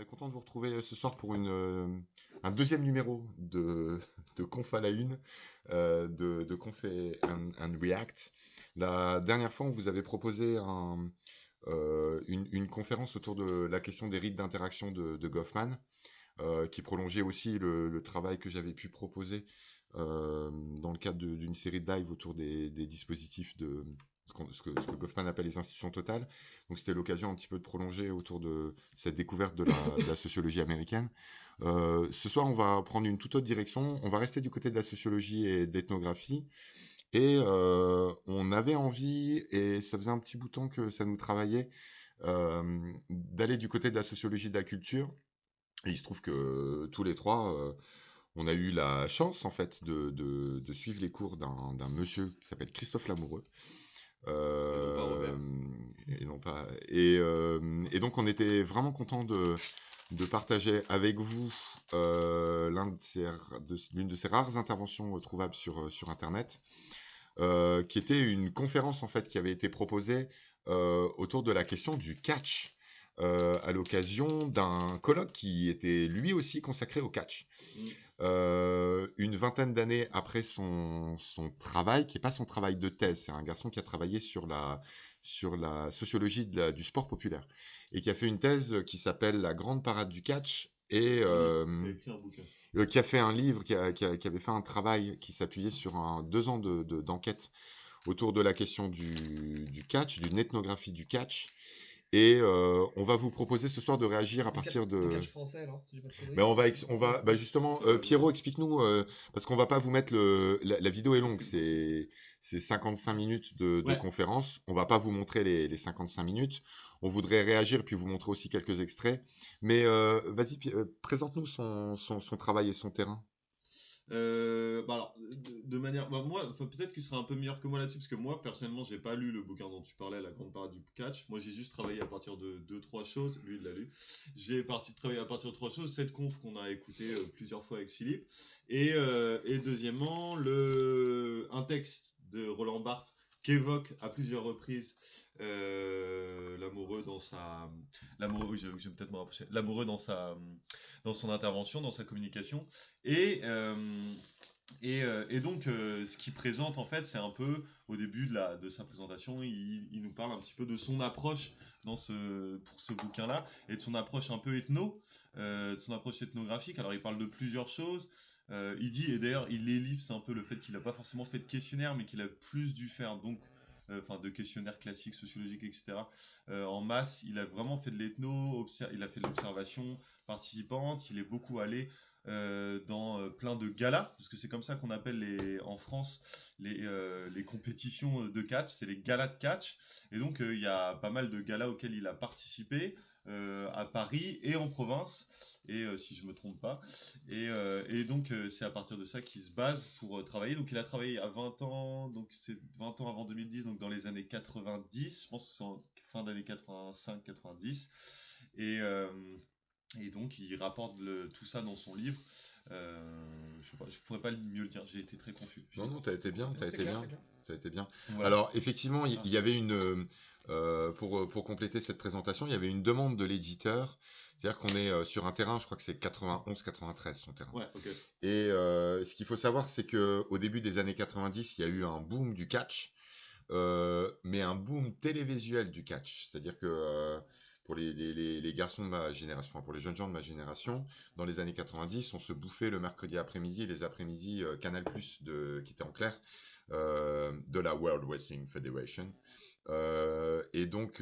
est content de vous retrouver ce soir pour un deuxième numéro de Conf à la Une, de Conf and React. La dernière fois, on vous avait proposé une conférence autour de la question des rites d'interaction de Goffman, qui prolongeait aussi le travail que j'avais pu proposer dans le cadre d'une série de live autour des dispositifs de ce que Goffman appelle les institutions totales. Donc c'était l'occasion un petit peu de prolonger autour de cette découverte de la sociologie américaine. Ce soir, on va prendre une toute autre direction. On va rester du côté de la sociologie et de l'ethnographie. Et on avait envie, et ça faisait un petit bout de temps que ça nous travaillait, d'aller du côté de la sociologie de la culture. Et il se trouve que tous les trois, on a eu la chance en fait de suivre les cours d'un monsieur qui s'appelle Christophe Lamoureux. Robert. Et non pas. Et donc on était vraiment content de partager avec vous l'une de ces rares interventions trouvables sur Internet, qui était une conférence en fait qui avait été proposée autour de la question du catch. À l'occasion d'un colloque qui était lui aussi consacré au catch. Une vingtaine d'années après son travail, qui n'est pas son travail de thèse, c'est un garçon qui a travaillé sur la sociologie du sport populaire, et qui a fait une thèse qui s'appelle La Grande Parade du Catch, et Il a écrit un bouquin. qui a fait un livre, qui avait fait un travail qui s'appuyait sur 2 ans d'enquête autour de la question du catch, d'une ethnographie du catch. Et on va vous proposer ce soir de réagir à partir de... Du catch français, alors, si j'ai pas de conneries. Ben on va justement, Pierrot, explique-nous, parce qu'on va pas vous mettre la vidéo est longue, c'est 55 minutes de Ouais. conférence. On va pas vous montrer les 55 minutes. On voudrait réagir puis vous montrer aussi quelques extraits. Mais vas-y, présente-nous son travail et son terrain. Alors, de manière, moi, peut-être que tu seras un peu meilleur que moi là-dessus, parce que moi, personnellement, j'ai pas lu le bouquin dont tu parlais, La Grande Parade du Catch. Moi, j'ai juste travaillé à partir de 2-3 choses. Lui, il l'a lu. J'ai travaillé à partir de 3 choses. Cette conf qu'on a écouté plusieurs fois avec Philippe. Et deuxièmement, un texte de Roland Barthes qu'évoque à plusieurs reprises l'amoureux dans sa... L'amoureux, oui, je vais peut-être me rapprocher. L'amoureux dans son intervention, dans sa communication. Et donc, ce qu'il présente, en fait, c'est un peu, au début de sa présentation, il nous parle un petit peu de son approche pour ce bouquin-là, et de son approche un peu de son approche ethnographique. Alors, il parle de plusieurs choses. Il dit, et d'ailleurs, il ellipse un peu le fait qu'il n'a pas forcément fait de questionnaire, mais qu'il a plus dû faire, donc, de questionnaires classiques, sociologiques, etc. En masse, il a vraiment fait de l'ethno, il a fait de l'observation participante, il est beaucoup allé dans plein de galas, parce que c'est comme ça qu'on appelle en France les compétitions de catch, c'est les galas de catch. Et donc il y a pas mal de galas auxquels il a participé à Paris et en province, et si je me trompe pas. Et donc c'est à partir de ça qu'il se base pour travailler. Donc il a travaillé à 20 ans, donc c'est 20 ans avant 2010, donc dans les années 90, je pense que c'est en fin d'année 85-90. Et donc, il rapporte tout ça dans son livre. Je sais pas, je pourrais pas mieux le dire. J'ai été très confus. Non, t'as été bien, t'as C'est été clair, bien. c'est clair. Ça a été bien. Voilà. Alors, effectivement, il y avait pour compléter cette présentation, il y avait une demande de l'éditeur. C'est-à-dire qu'on est sur un terrain, je crois que c'est 91-93 son terrain. Ouais, ok. Et ce qu'il faut savoir, c'est qu'au début des années 90, il y a eu un boom du catch, mais un boom télévisuel du catch. C'est-à-dire que pour les garçons de ma génération, enfin pour les jeunes gens de ma génération, dans les années 90, on se bouffait le mercredi après-midi et les après-midi Canal+, qui était en clair, de la World Wrestling Federation. Et donc,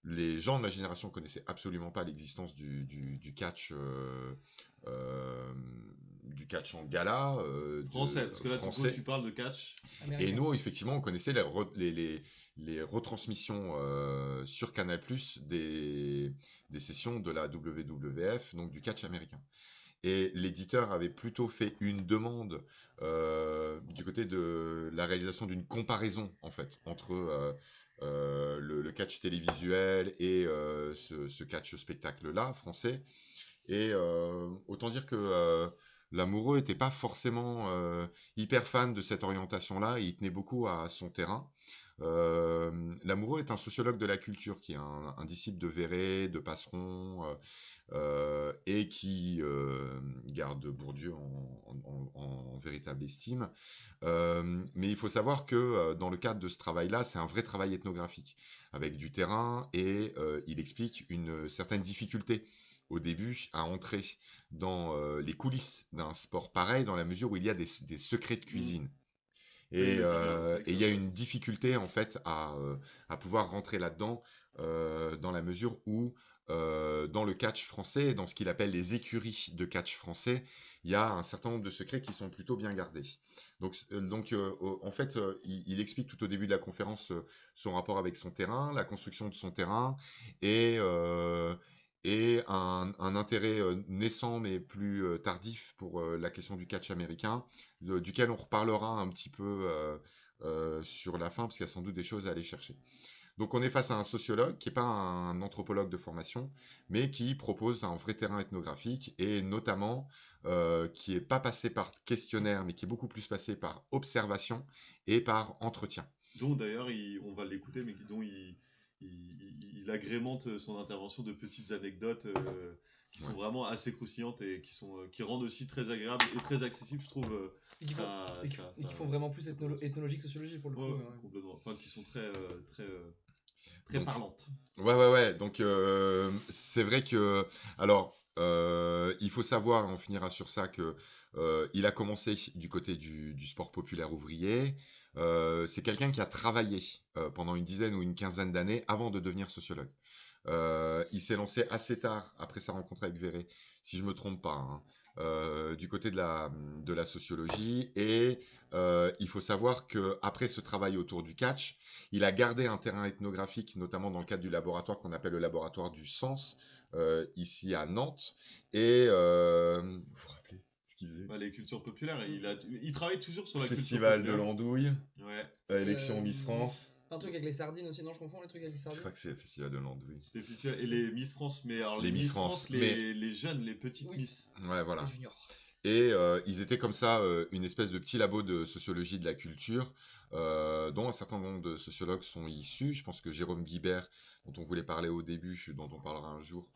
les gens de ma génération connaissaient absolument pas l'existence du catch, du catch en gala, Français, parce que là, français. tu parles de catch. Américain. Et nous, effectivement, on connaissait les retransmissions sur Canal+, des sessions de la WWF, donc du catch américain. Et l'éditeur avait plutôt fait une demande du côté de la réalisation d'une comparaison, en fait, entre le catch télévisuel et ce catch spectacle-là, français. Et autant dire que l'amoureux n'était pas forcément hyper fan de cette orientation-là, il tenait beaucoup à son terrain. Lamoureux est un sociologue de la culture qui est un disciple de Véret, de Passeron, et qui garde Bourdieu en véritable estime. Mais il faut savoir que dans le cadre de ce travail-là, c'est un vrai travail ethnographique, avec du terrain, et il explique une certaine difficulté au début à entrer dans les coulisses d'un sport pareil, dans la mesure où il y a des secrets de Mm. cuisine. Ouais, il le dit bien, c'est vrai que Et c'est il y a une intéressant. difficulté en fait à pouvoir rentrer là-dedans, dans la mesure où dans le catch français, dans ce qu'il appelle les écuries de catch français, il y a un certain nombre de secrets qui sont plutôt bien gardés. En fait, il explique tout au début de la conférence son rapport avec son terrain, la construction de son terrain, et, euh, et un intérêt naissant mais plus tardif pour la question du catch américain, duquel on reparlera un petit peu sur la fin, parce qu'il y a sans doute des choses à aller chercher. Donc on est face à un sociologue qui n'est pas un anthropologue de formation, mais qui propose un vrai terrain ethnographique, et notamment qui n'est pas passé par questionnaire, mais qui est beaucoup plus passé par observation et par entretien. Dont d'ailleurs, on va l'écouter, mais dont il agrémente son intervention de petites anecdotes qui sont Ouais. vraiment assez croustillantes et qui rendent aussi très agréables et très accessibles, je trouve. Et qui font, et qui font vraiment plus ethnologique, sociologie pour le Ouais, coup. complètement. Enfin, qui sont très Donc, parlantes. ouais. Donc, c'est vrai que, alors, il faut savoir, on finira sur ça, que il a commencé du côté du sport populaire ouvrier. C'est quelqu'un qui a travaillé pendant une dizaine ou une quinzaine d'années avant de devenir sociologue. Il s'est lancé assez tard après sa rencontre avec Véret, si je me trompe pas, hein, du côté de la sociologie. Et il faut savoir que après ce travail autour du catch, il a gardé un terrain ethnographique, notamment dans le cadre du laboratoire qu'on appelle le laboratoire du sens, ici à Nantes. Et vous vous rappelez ce qu'il faisait? Bah, les cultures populaires, il travaille toujours sur la culture Festival de populaire. l'Andouille, Ouais, élection Miss France. Un truc avec les sardines aussi, non, je confonds les trucs avec les Je sardines. crois que c'est le Festival de l'Andouille. c'était officiel. Et les Miss France, mais alors Les les Miss Miss France, France, mais les jeunes, les petites Oui. Miss. ouais, voilà. Les juniors. Et ils étaient comme ça, une espèce de petit labo de sociologie de la culture, dont un certain nombre de sociologues sont issus. Je pense que Jérôme Guibert, dont on voulait parler au début, dont on parlera un jour,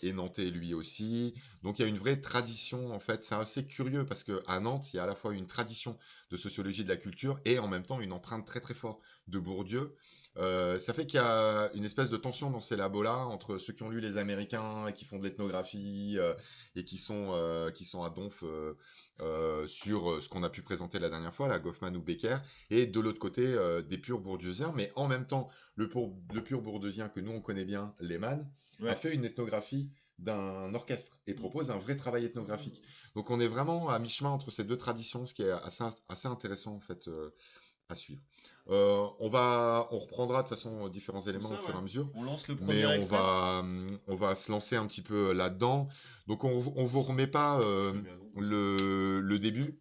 est nantais lui aussi. Donc il y a une vraie tradition, en fait. C'est assez curieux parce qu'à Nantes, il y a à la fois une tradition de sociologie de la culture et en même temps une empreinte très très forte de Bourdieu. Ça fait qu'il y a une espèce de tension dans ces labos-là entre ceux qui ont lu les Américains et qui font de l'ethnographie, et qui sont à donf sur ce qu'on a pu présenter la dernière fois, la Goffman ou Becker, et de l'autre côté des purs bourdieusiens, mais en même temps, le pur bourdieusien que nous on connaît bien, Lehmann, a Ouais. fait une ethnographie d'un orchestre et propose un vrai travail ethnographique. Donc on est vraiment à mi-chemin entre ces deux traditions, ce qui est assez intéressant en fait à suivre. On reprendra de toute façon différents Tout éléments au ça, fur et ouais. à mesure, On lance le mais premier extrait. on va se lancer un petit peu là-dedans. Donc on vous remet pas Je te mets à l'ombre. le début,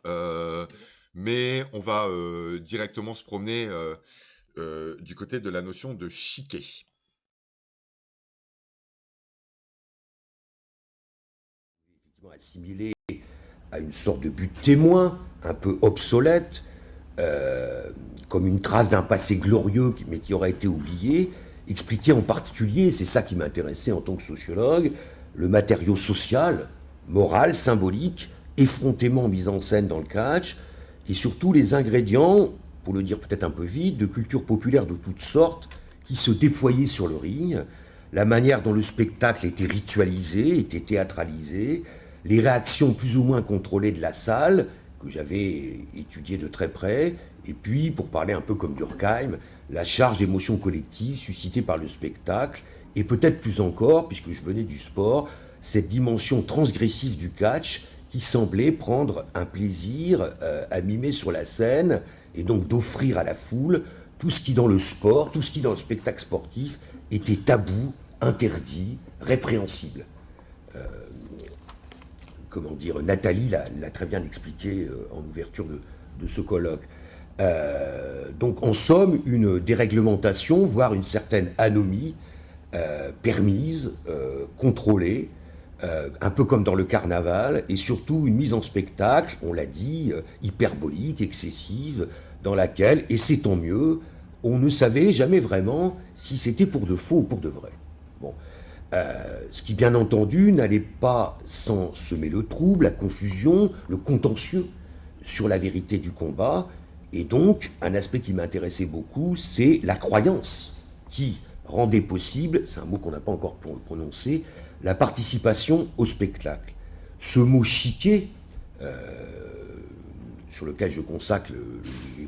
euh, mais on va directement se promener du côté de la notion de chiquet. Effectivement assimilé à une sorte de but témoin, un peu obsolète, euh, comme une trace d'un passé glorieux, mais qui aurait été oublié, expliquer en particulier, c'est ça qui m'intéressait en tant que sociologue, le matériau social, moral, symbolique, effrontément mis en scène dans le catch, et surtout les ingrédients, pour le dire peut-être un peu vite, de culture populaire de toutes sortes qui se déployaient sur le ring, la manière dont le spectacle était ritualisé, était théâtralisé, les réactions plus ou moins contrôlées de la salle, que j'avais étudié de très près, et puis, pour parler un peu comme Durkheim, la charge d'émotion collective suscitée par le spectacle, et peut-être plus encore, puisque je venais du sport, cette dimension transgressive du catch qui semblait prendre un plaisir à mimer sur la scène, et donc d'offrir à la foule tout ce qui dans le sport, tout ce qui dans le spectacle sportif était tabou, interdit, répréhensible. Comment dire, Nathalie l'a très bien expliqué en ouverture de ce colloque. Donc en somme, une déréglementation, voire une certaine anomie permise, contrôlée, un peu comme dans le carnaval, et surtout une mise en spectacle, on l'a dit, hyperbolique, excessive, dans laquelle, et c'est tant mieux, on ne savait jamais vraiment si c'était pour de faux ou pour de vrai. Bon. Ce qui, bien entendu, n'allait pas sans semer le trouble, la confusion, le contentieux sur la vérité du combat. Et donc, un aspect qui m'intéressait beaucoup, c'est la croyance qui rendait possible, c'est un mot qu'on n'a pas encore prononcé, la participation au spectacle. Ce mot chiquet, sur lequel je consacre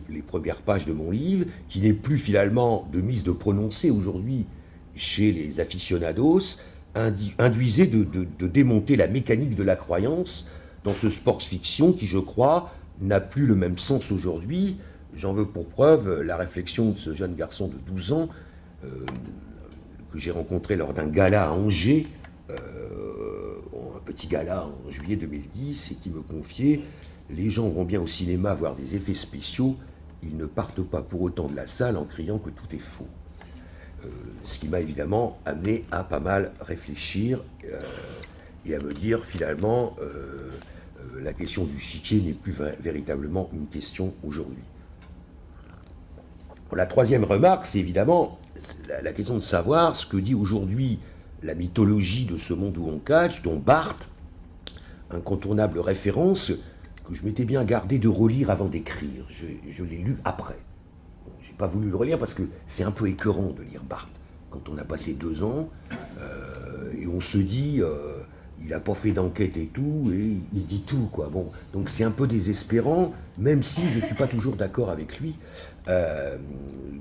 les premières pages de mon livre, qui n'est plus finalement de mise de prononcer aujourd'hui chez les aficionados, induisait de démonter la mécanique de la croyance dans ce sport-fiction qui, je crois, n'a plus le même sens aujourd'hui. J'en veux pour preuve la réflexion de ce jeune garçon de 12 ans que j'ai rencontré lors d'un gala à Angers, un petit gala en juillet 2010, et qui me confiait « Les gens vont bien au cinéma voir des effets spéciaux, ils ne partent pas pour autant de la salle en criant que tout est faux ». Ce qui m'a évidemment amené à pas mal réfléchir et à me dire finalement la question du chiquet n'est plus véritablement une question aujourd'hui. La troisième remarque, c'est évidemment la question de savoir ce que dit aujourd'hui la mythologie de ce monde où on catch, dont Barthes, incontournable référence, que je m'étais bien gardé de relire avant d'écrire. Je l'ai lu après. Bon, j'ai pas voulu le relire parce que c'est un peu écœurant de lire Barthes. Quand on a passé 2 ans, et on se dit, il n'a pas fait d'enquête et tout, et il dit tout, quoi. Bon, donc c'est un peu désespérant, même si je ne suis pas toujours d'accord avec lui.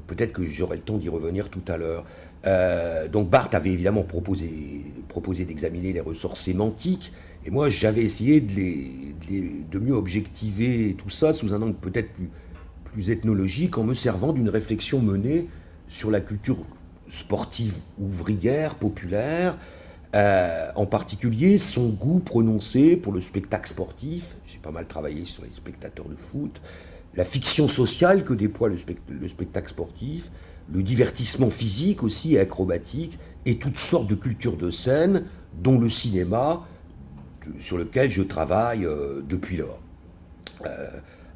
Peut-être que j'aurai le temps d'y revenir tout à l'heure. Donc Barthes avait évidemment proposé d'examiner les ressorts sémantiques, et moi j'avais essayé de mieux objectiver tout ça sous un angle peut-être plus ethnologique, en me servant d'une réflexion menée sur la culture sportive ouvrière, populaire, en particulier son goût prononcé pour le spectacle sportif. J'ai pas mal travaillé sur les spectateurs de foot, la fiction sociale que déploie le spectacle sportif, le divertissement physique aussi et acrobatique, et toutes sortes de cultures de scène, dont le cinéma, sur lequel je travaille depuis lors.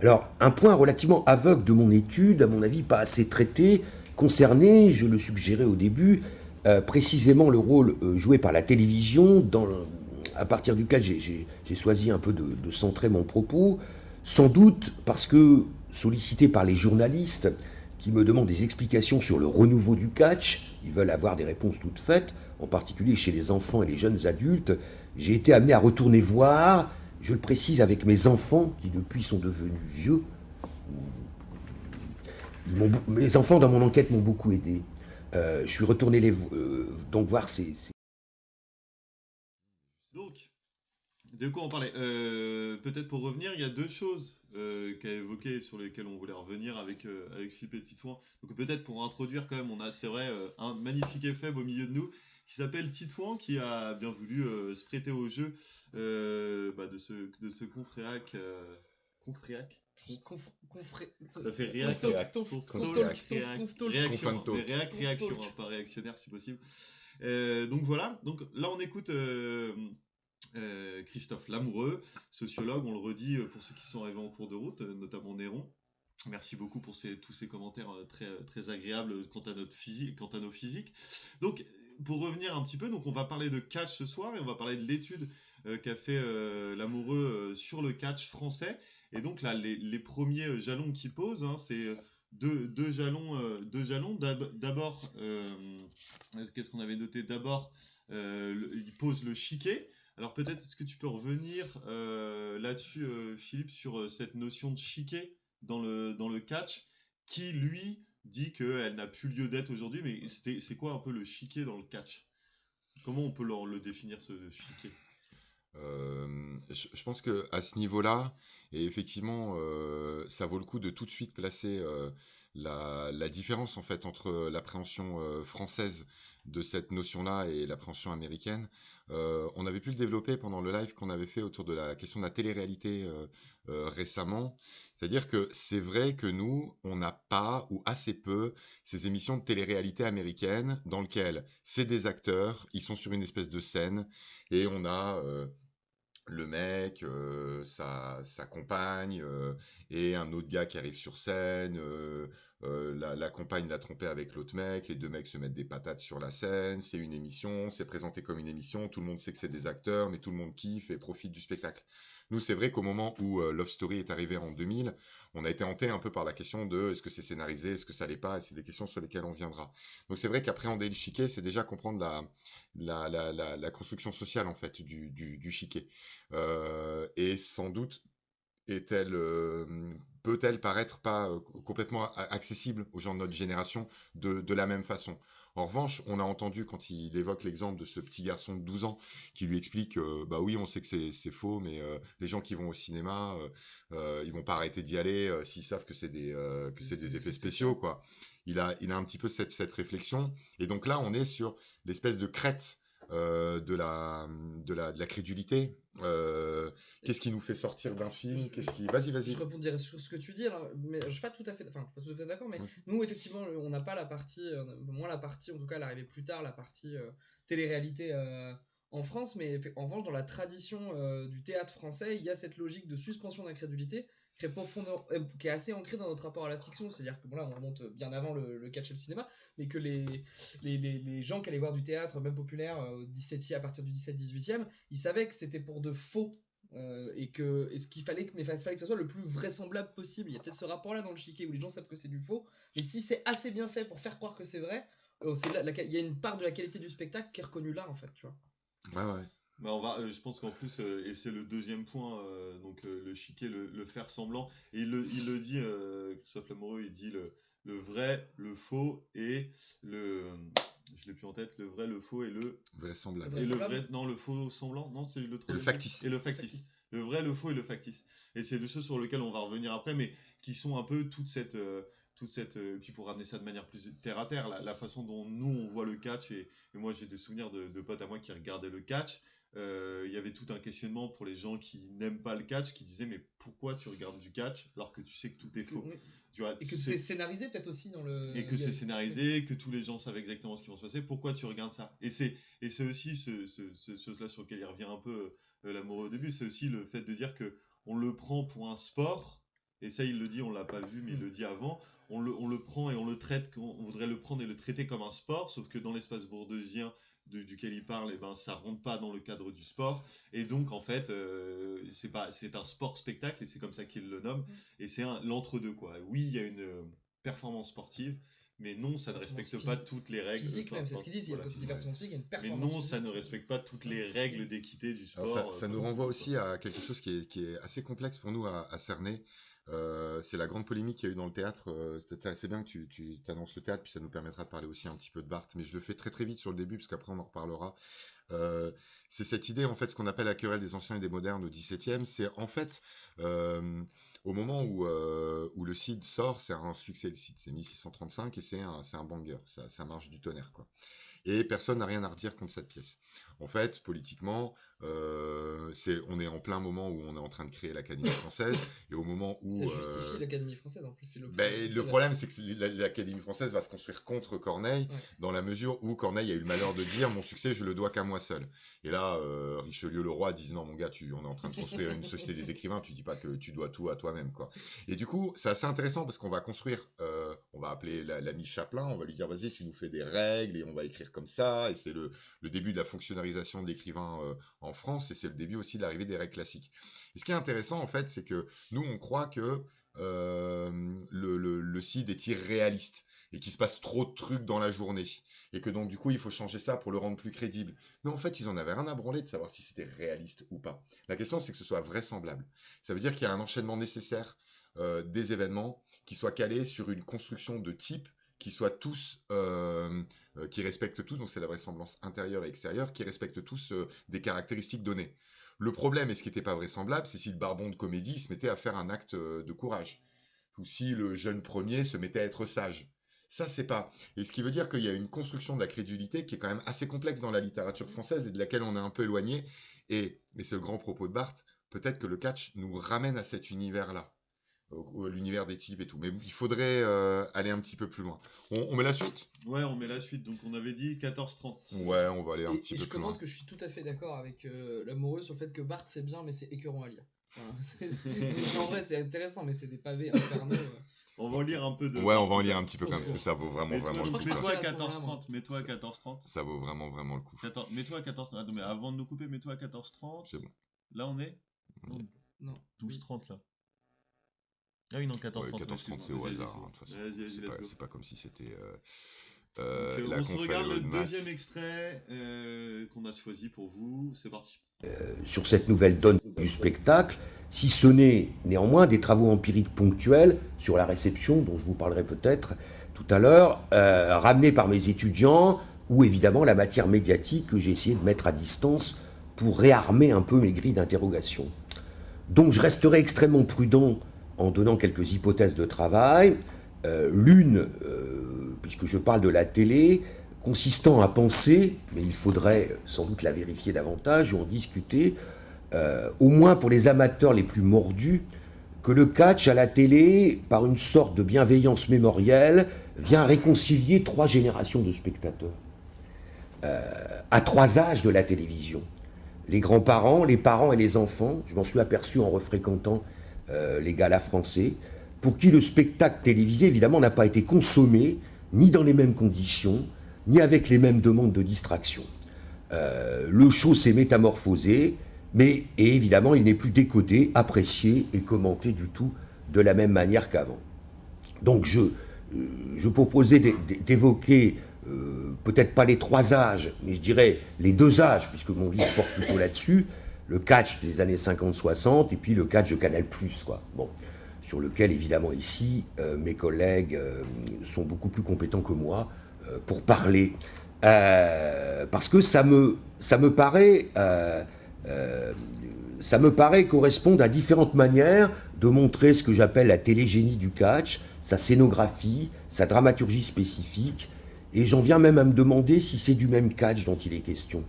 Alors, un point relativement aveugle de mon étude, à mon avis pas assez traité, concernait, je le suggérais au début, précisément le rôle joué par la télévision, à partir duquel j'ai choisi un peu de centrer mon propos, sans doute parce que, sollicité par les journalistes qui me demandent des explications sur le renouveau du catch, ils veulent avoir des réponses toutes faites, en particulier chez les enfants et les jeunes adultes, j'ai été amené à retourner voir, je le précise avec mes enfants, qui depuis sont devenus vieux. Mes enfants, dans mon enquête, m'ont beaucoup aidé. Je suis retourné donc voir ces... Donc, de quoi on parlait peut-être pour revenir, il y a 2 choses qu'a évoquées sur lesquelles on voulait revenir avec Philippe et Titouan. Donc peut-être pour introduire quand même, on a, c'est vrai, un magnifique effet au milieu de nous qui s'appelle Titouan, qui a bien voulu se prêter au jeu de ce confréac. Confréac. Ça fait réaction, pas réactionnaire si possible. Donc voilà, donc là on écoute Christophe Lamoureux, sociologue, on le redit pour ceux qui sont arrivés en cours de route, notamment Néron. Merci beaucoup pour tous ces commentaires très, très agréables quant à nos physiques. Donc, pour revenir un petit peu, donc on va parler de catch ce soir et on va parler de l'étude qu'a fait Lamoureux sur le catch français. Et donc là, les premiers jalons qu'il pose, hein, c'est deux jalons. D'abord, qu'est-ce qu'on avait noté? D'abord, il pose le chiquet. Alors peut-être est-ce que tu peux revenir là-dessus, Philippe, sur cette notion de chiquet dans le catch, qui lui dit qu'elle n'a plus lieu d'être aujourd'hui, mais c'est quoi un peu le chiquet dans le catch? Comment on peut le définir, ce chiquet? Je pense qu'à ce niveau-là, et effectivement, ça vaut le coup de tout de suite placer la différence en fait entre l'appréhension française de cette notion-là et l'appréhension américaine. On avait pu le développer pendant le live qu'on avait fait autour de la question de la télé-réalité récemment. C'est-à-dire que c'est vrai que nous, on n'a pas ou assez peu ces émissions de télé-réalité américaines dans lesquelles c'est des acteurs, ils sont sur une espèce de scène et on a le mec, sa compagne, et un autre gars qui arrive sur scène, la compagne l'a trompé avec l'autre mec, les deux mecs se mettent des patates sur la scène, c'est une émission, c'est présenté comme une émission, tout le monde sait que c'est des acteurs, mais tout le monde kiffe et profite du spectacle. Nous, c'est vrai qu'au moment où Love Story est arrivé en 2000, on a été hanté un peu par la question de est-ce que c'est scénarisé, est-ce que ça l'est pas, et c'est des questions sur lesquelles on viendra. Donc c'est vrai qu'appréhender le chiquet, c'est déjà comprendre la construction sociale en fait du chiquet. Et sans doute est-elle, peut-elle paraître pas complètement accessible aux gens de notre génération de la même façon. En revanche, on a entendu quand il évoque l'exemple de ce petit garçon de 12 ans qui lui explique, bah oui, on sait que c'est faux, mais les gens qui vont au cinéma, ils vont pas arrêter d'y aller s'ils savent que c'est des effets spéciaux, quoi. Il a un petit peu cette réflexion. Et donc là, on est sur l'espèce de crête de la crédulité. Qu'est-ce qui nous fait sortir d'un film? Vas-y. Je rebondirai sur ce que tu dis, alors, mais je suis pas tout à fait, enfin, je suis pas tout à fait d'accord, mais nous, effectivement, on n'a pas la partie, moins la partie, en tout cas, elle arrivait plus tard, la partie télé-réalité en France, mais en revanche, dans la tradition du théâtre français, il y a cette logique de suspension d'incrédulité qui est assez ancrée dans notre rapport à la fiction, c'est-à-dire que bon, là, on remonte bien avant le catch et le cinéma, mais que les gens qui allaient voir du théâtre, même populaire, à partir du 17-18e, ils savaient que c'était pour de faux. Ce qu'il fallait mais fallait que ça soit le plus vraisemblable possible. Il y a peut-être ce rapport-là dans le chiquet où les gens savent que c'est du faux, mais si c'est assez bien fait pour faire croire que c'est vrai, il y a une part de la qualité du spectacle qui est reconnue là, en fait, tu vois. Ouais. Bah je pense qu'en plus, et c'est le deuxième point, donc le chiquet, le faire semblant, et il le dit, Christophe Lamoureux, il dit le vrai, le faux et je l'ai plus en tête, le vrai, le faux et le vraisemblable. et le vrai, non, le faux semblant, non, c'est le troisième. Le factice. Et le factice. Le vrai, le faux et le factice. Et c'est deux choses sur lesquelles on va revenir après, mais qui sont un peu toute cette puis pour ramener ça de manière plus terre à terre, la façon dont nous on voit le catch, et moi j'ai des souvenirs de potes à moi qui regardaient le catch. Il y avait tout un questionnement pour les gens qui n'aiment pas le catch, qui disaient mais pourquoi tu regardes du catch alors que tu sais que tout est faux. Oui. Tu vois, et que c'est scénarisé peut-être aussi dans le... Et que c'est scénarisé, que tous les gens savent exactement ce qui va se passer, pourquoi tu regardes ça. Et c'est aussi ce chose-là sur lequel il revient un peu Lamoureux au début, c'est aussi le fait de dire que on le prend pour un sport, et ça il le dit, on l'a pas vu mais il le dit avant, on le prend et on le traite, on voudrait le prendre et le traiter comme un sport, sauf que dans l'espace bourdieussien duquel il parle, et ben ça rentre pas dans le cadre du sport, et donc en fait c'est un sport spectacle, et c'est comme ça qu'il le nomme, et c'est l'entre-deux quoi. Oui, il y a une performance sportive, mais non, ça ne respecte pas toutes les règles. Physique même, c'est ce qu'ils disent, il y a le côté divertissement physique, il y a une performance mais non, physique. ça ne respecte pas toutes les règles d'équité du sport. Alors ça nous renvoie aussi à quelque chose qui est assez complexe pour nous à cerner. C'est la grande polémique qu'il y a eu dans le théâtre. C'est assez bien que tu t'annonces le théâtre, puis ça nous permettra de parler aussi un petit peu de Barthes, mais je le fais très très vite sur le début, parce qu'après on en reparlera. C'est cette idée, en fait, ce qu'on appelle la querelle des anciens et des modernes au XVIIe. C'est en fait, au moment où le Cid sort, c'est un succès, le Cid, c'est 1635, et c'est un banger, ça marche du tonnerre, quoi. Et personne n'a rien à redire contre cette pièce. En fait, politiquement, on est en plein moment où on est en train de créer l'Académie française, et au moment où... Ça justifie l'Académie française, en plus. C'est le problème, c'est que l'Académie française va se construire contre Corneille, dans la mesure où Corneille a eu le malheur de dire « mon succès, je le dois qu'à moi seul ». Et là, Richelieu le roi dit « non, mon gars, on est en train de construire une société des écrivains, tu dis pas que tu dois tout à toi-même, quoi ». Et du coup, c'est assez intéressant, parce qu'on va construire, on va appeler l'ami Chaplin, on va lui dire « vas-y, tu nous fais des règles, et on va écrire comme ça », et c'est le début de la fonctionnalisation de l'écrivain en France, et c'est le début aussi de l'arrivée des règles classiques. Et ce qui est intéressant, en fait, c'est que nous, on croit que le Cid est irréaliste, et qu'il se passe trop de trucs dans la journée, et que donc du coup il faut changer ça pour le rendre plus crédible. Mais en fait, ils en avaient rien à branler de savoir si c'était réaliste ou pas. La question, c'est que ce soit vraisemblable. Ça veut dire qu'il y a un enchaînement nécessaire des événements qui soient calés sur une construction de type qui soient tous, qui respectent tous, donc c'est la vraisemblance intérieure et extérieure, qui respectent tous des caractéristiques données. Le problème, et ce qui n'était pas vraisemblable, c'est si le barbon de comédie se mettait à faire un acte de courage, ou si le jeune premier se mettait à être sage. Ça, c'est pas. Et ce qui veut dire qu'il y a une construction de la crédulité qui est quand même assez complexe dans la littérature française et de laquelle on est un peu éloigné. Et c'est le grand propos de Barthes, peut-être que le catch nous ramène à cet univers-là. l'univers des types et tout. Mais il faudrait aller un petit peu plus loin. On met la suite? Ouais, on met la suite. Donc on avait dit 14h30. Ouais, on va aller un Et, petit et peu je plus loin. commente que je suis tout à fait d'accord avec l'amoureux sur le fait que Bart c'est bien, mais c'est écœurant à lire. Voilà, en vrai, c'est intéressant, mais c'est des pavés infernaux. On va en lire un peu de. Ouais, on va en lire un petit peu quand même, parce que ça vaut vraiment, Mets-toi vraiment le donc, coup. mets-toi à à ce moment-là, 14h30. Mets-toi à 14h30. Ça vaut vraiment, vraiment le coup. Mets-toi à 14h30. Attends, mais avant de nous couper, mets-toi à 14h30. C'est bon. Là, on est Non. 12h30 là. Ah oui, non, 14h30. Ouais, 14h30, c'est au hasard, hein, de toute façon. Vas-y, C'est let's pas, go. c'est pas comme si c'était On se regarde le de masse. deuxième extrait qu'on a choisi pour vous. C'est parti. Sur cette nouvelle donne du spectacle, si ce n'est néanmoins des travaux empiriques ponctuels sur la réception, dont je vous parlerai peut-être tout à l'heure, ramenés par mes étudiants, ou évidemment la matière médiatique que j'ai essayé de mettre à distance pour réarmer un peu mes grilles d'interrogation. Donc je resterai extrêmement prudent en donnant quelques hypothèses de travail. L'une, puisque je parle de la télé, consistant à penser, mais il faudrait sans doute la vérifier davantage ou en discuter, au moins pour les amateurs les plus mordus, que le catch à la télé, par une sorte de bienveillance mémorielle, vient réconcilier 3 générations de spectateurs, à 3 âges de la télévision. Les grands-parents, les parents et les enfants, je m'en suis aperçu en refréquentant les galas français, pour qui le spectacle télévisé, évidemment, n'a pas été consommé, ni dans les mêmes conditions, ni avec les mêmes demandes de distraction. Le show s'est métamorphosé, mais et évidemment, il n'est plus décodé, apprécié et commenté du tout de la même manière qu'avant. Donc je proposais d'évoquer peut-être pas les 3 âges, mais je dirais les 2 âges, puisque mon livre porte plutôt là-dessus, le catch des années 50-60 et puis le catch de Canal+, quoi. Bon, sur lequel évidemment ici mes collègues sont beaucoup plus compétents que moi pour parler, parce que ça me paraît correspondre à différentes manières de montrer ce que j'appelle la télégénie du catch, sa scénographie, sa dramaturgie spécifique, et j'en viens même à me demander si c'est du même catch dont il est question.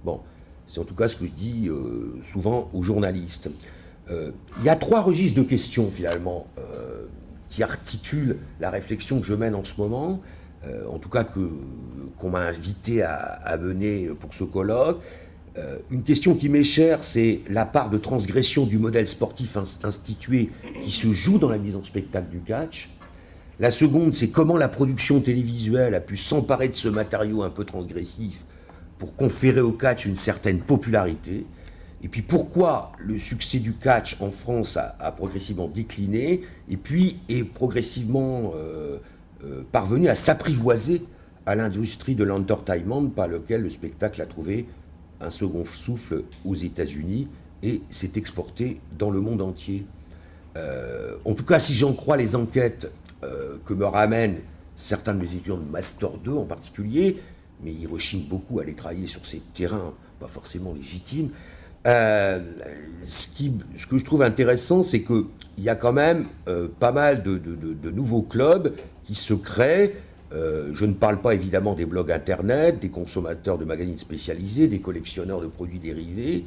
Bon, c'est en tout cas ce que je dis souvent aux journalistes. Il y a 3 registres de questions finalement qui articulent la réflexion que je mène en ce moment, en tout cas qu'on m'a invité à mener pour ce colloque. Une question qui m'est chère, c'est la part de transgression du modèle sportif institué qui se joue dans la mise en spectacle du catch. La seconde, c'est comment la production télévisuelle a pu s'emparer de ce matériau un peu transgressif pour conférer au catch une certaine popularité. Et puis pourquoi le succès du catch en France a progressivement décliné et puis est progressivement parvenu à s'apprivoiser à l'industrie de l'entertainment par lequel le spectacle a trouvé un second souffle aux États-Unis et s'est exporté dans le monde entier. En tout cas, si j'en crois les enquêtes que me ramènent certains de mes étudiants de Master 2 en particulier, mais ils rechignent beaucoup à aller travailler sur ces terrains pas forcément légitimes, ce que je trouve intéressant, c'est qu'il y a quand même pas mal de nouveaux clubs qui se créent. Je ne parle pas évidemment des blogs internet, des consommateurs de magazines spécialisés, des collectionneurs de produits dérivés,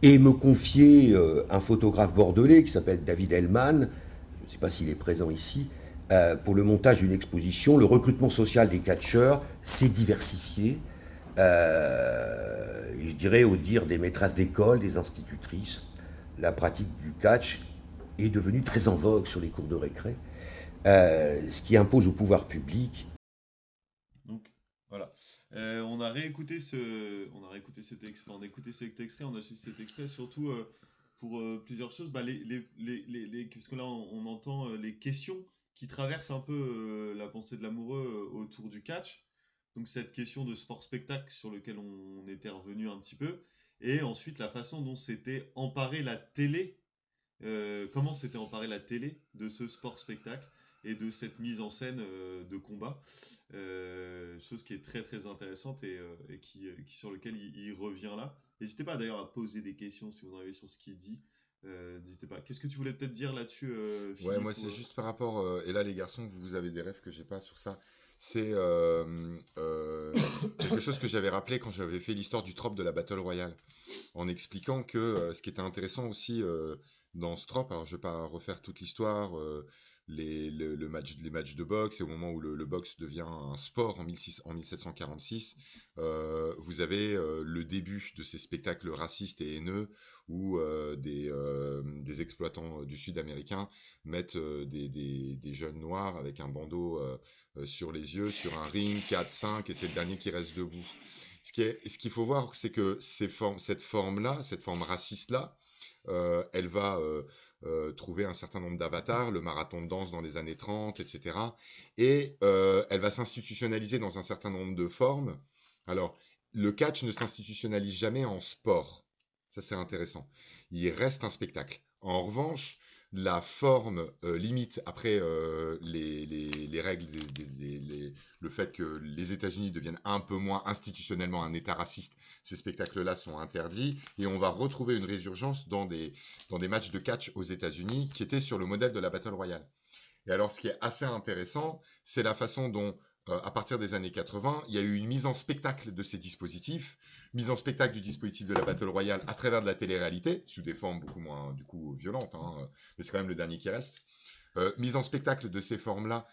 et me confier un photographe bordelais qui s'appelle David Hellman, je ne sais pas s'il est présent ici, pour le montage d'une exposition. Le recrutement social des catcheurs s'est diversifié, je dirais au dire des maîtresses d'école, des institutrices. La pratique du catch est devenue très en vogue sur les cours de récré, ce qui impose au pouvoir public. Donc voilà, on a réécouté cet extrait, on a écouté cet extrait, on a suivi cet extrait surtout pour plusieurs choses. Bah, parce que là on entend les questions qui traversent un peu la pensée de l'amoureux autour du catch. Donc cette question de sport-spectacle sur lequel on était revenu un petit peu, et ensuite la façon dont s'était emparée la télé, comment s'était emparée la télé de ce sport-spectacle et de cette mise en scène de combat, chose qui est très très intéressante et sur lequel il revient là. N'hésitez pas d'ailleurs à poser des questions si vous en avez sur ce qu'il dit. N'hésitez pas. Qu'est-ce que tu voulais peut-être dire là-dessus, Philippe? Ouais, moi c'est juste par rapport, et là les garçons, vous avez des rêves que j'ai pas sur ça. C'est quelque chose que j'avais rappelé quand j'avais fait l'histoire du trope de la Battle Royale, en expliquant que ce qui était intéressant aussi dans Strop. Alors, je vais pas refaire toute l'histoire, les matchs de boxe, et au moment où le boxe devient un sport en 1746, vous avez le début de ces spectacles racistes et haineux où des exploitants du Sud américain mettent des jeunes noirs avec un bandeau sur les yeux, sur un ring, 4, 5, et c'est le dernier qui reste debout. Ce qu'il faut voir, c'est que cette forme-là, cette forme raciste-là, elle va trouver un certain nombre d'avatars, le marathon de danse dans les années 30, etc. Et elle va s'institutionnaliser dans un certain nombre de formes. Alors, le catch ne s'institutionnalise jamais en sport. Ça, c'est intéressant. Il reste un spectacle. En revanche, la forme limite, après les règles, le fait que les États-Unis deviennent un peu moins institutionnellement un État raciste, ces spectacles-là sont interdits, et on va retrouver une résurgence dans des matchs de catch aux États-Unis qui étaient sur le modèle de la Battle Royale. Et alors, ce qui est assez intéressant, c'est la façon dont, à partir des années 80, il y a eu une mise en spectacle de ces dispositifs, mise en spectacle du dispositif de la Battle Royale à travers de la télé-réalité, sous des formes beaucoup moins, du coup, violentes, hein, mais c'est quand même le dernier qui reste. Mise en spectacle de ces formes-là,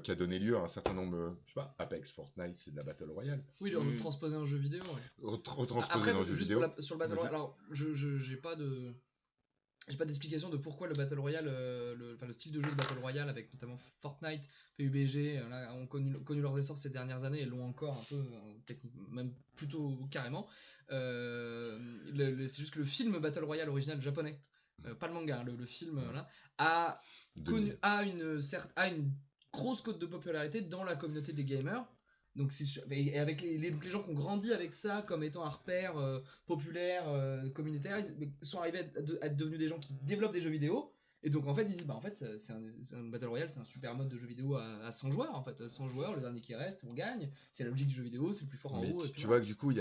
qui a donné lieu à un certain nombre, je sais pas, Apex, Fortnite, c'est de la Battle Royale. Oui, genre transposer un jeu vidéo. Ouais. Retransposer dans un jeu vidéo. Sur le Battle Royale, alors, j'ai pas d'explication de pourquoi le Battle Royale, le style de jeu de Battle Royale, avec notamment Fortnite, PUBG, là, ont connu leurs essors ces dernières années et l'ont encore un peu, même plutôt carrément. C'est juste que le film Battle Royale original japonais, pas le manga, le film là, a une grosse cote de popularité dans la communauté des gamers. Donc et avec les gens qui ont grandi avec ça comme étant un repère populaire, communautaire, ils sont arrivés à être devenus des gens qui développent des jeux vidéo. Et donc en fait ils disent bah en fait c'est un Battle Royale, c'est un super mode de jeu vidéo à 100 joueurs en fait. 100 joueurs, le dernier qui reste, on gagne. C'est la logique du jeu vidéo, c'est le plus fort en haut. Tu vois que du coup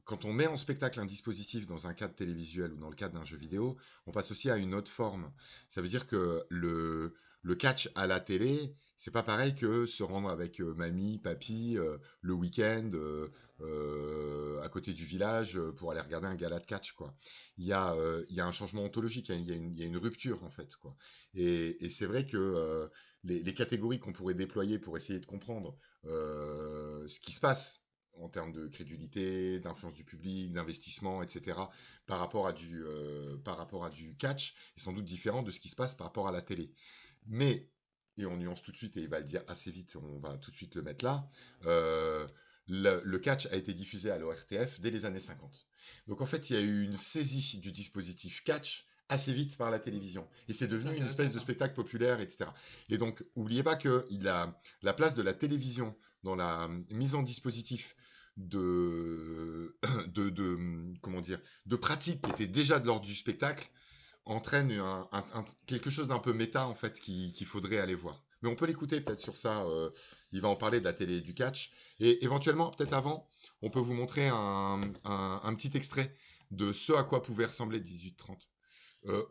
quand on met en spectacle un dispositif dans un cadre télévisuel ou dans le cadre d'un jeu vidéo, on passe aussi à une autre forme. Ça veut dire que le catch à la télé, c'est pas pareil que se rendre avec mamie, papy, le week-end, à côté du village, pour aller regarder un gala de catch, quoi. Il y a un changement ontologique, il y a une rupture, en fait, quoi. Et c'est vrai que les catégories qu'on pourrait déployer pour essayer de comprendre ce qui se passe en termes de crédulité, d'influence du public, d'investissement, etc., par rapport à du catch, est sans doute différent de ce qui se passe par rapport à la télé. Mais, et on nuance tout de suite, et il va le dire assez vite, on va tout de suite le mettre là, le catch a été diffusé à l'ORTF dès les années 50. Donc en fait, il y a eu une saisie du dispositif catch assez vite par la télévision. Et c'est devenu une espèce de spectacle populaire, etc. Et donc, n'oubliez pas que la place de la télévision dans la mise en dispositif comment dire, de pratiques qui étaient déjà de l'ordre du spectacle, entraîne quelque chose d'un peu méta, en fait, qu'il faudrait aller voir. Mais on peut l'écouter peut-être sur ça, il va en parler de la télé et du catch. Et éventuellement, peut-être avant, on peut vous montrer un petit extrait de ce à quoi pouvait ressembler 1830.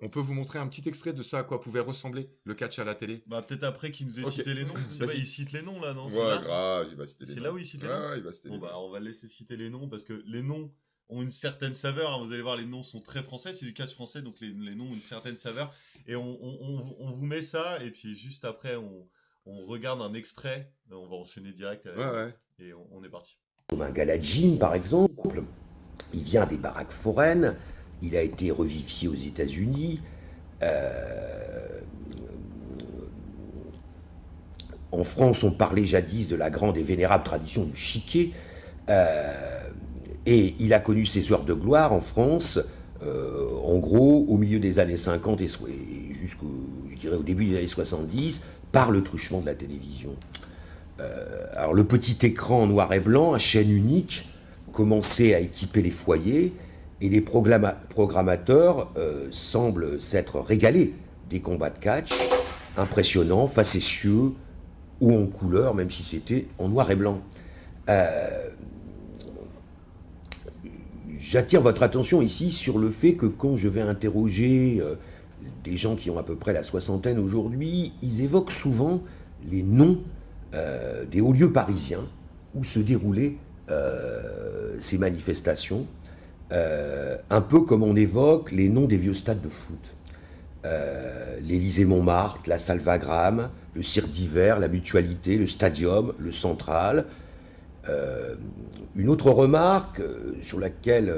On peut vous montrer un petit extrait de ce à quoi pouvait ressembler le catch à la télé. Bah peut-être après qu'il nous ait cité les noms. Il cite les noms là, non? Ouais, grave, il va citer les noms. C'est là où il cite les noms? Ouais, il va citer les noms. Bah on va le laisser citer les noms parce que les noms ont une certaine saveur, hein. Vous allez voir, les noms sont très français, c'est du catch français, donc les noms ont une certaine saveur. Et on vous met ça, et puis juste après on regarde un extrait, on va enchaîner direct et on est parti. Comme un gala de gym par exemple, il vient des baraques foraines, il a été revivifié aux États-Unis. En France, on parlait jadis de la grande et vénérable tradition du chiquet. Et il a connu ses heures de gloire en France, en gros, au milieu des années 50 et jusqu'au, je dirais, au début des années 70, par le truchement de la télévision. Alors, le petit écran en noir et blanc, à chaîne unique, commençait à équiper les foyers, et les programmateurs semblent s'être régalés des combats de catch, impressionnants, facétieux, ou en couleur, même si c'était en noir et blanc. J'attire votre attention ici sur le fait que quand je vais interroger des gens qui ont à peu près la soixantaine aujourd'hui, ils évoquent souvent les noms des hauts lieux parisiens où se déroulaient ces manifestations, un peu comme on évoque les noms des vieux stades de foot. l'Élysée-Montmartre, la salle Wagram, le cirque d'hiver, la Mutualité, le Stadium, le Central. Une autre remarque sur laquelle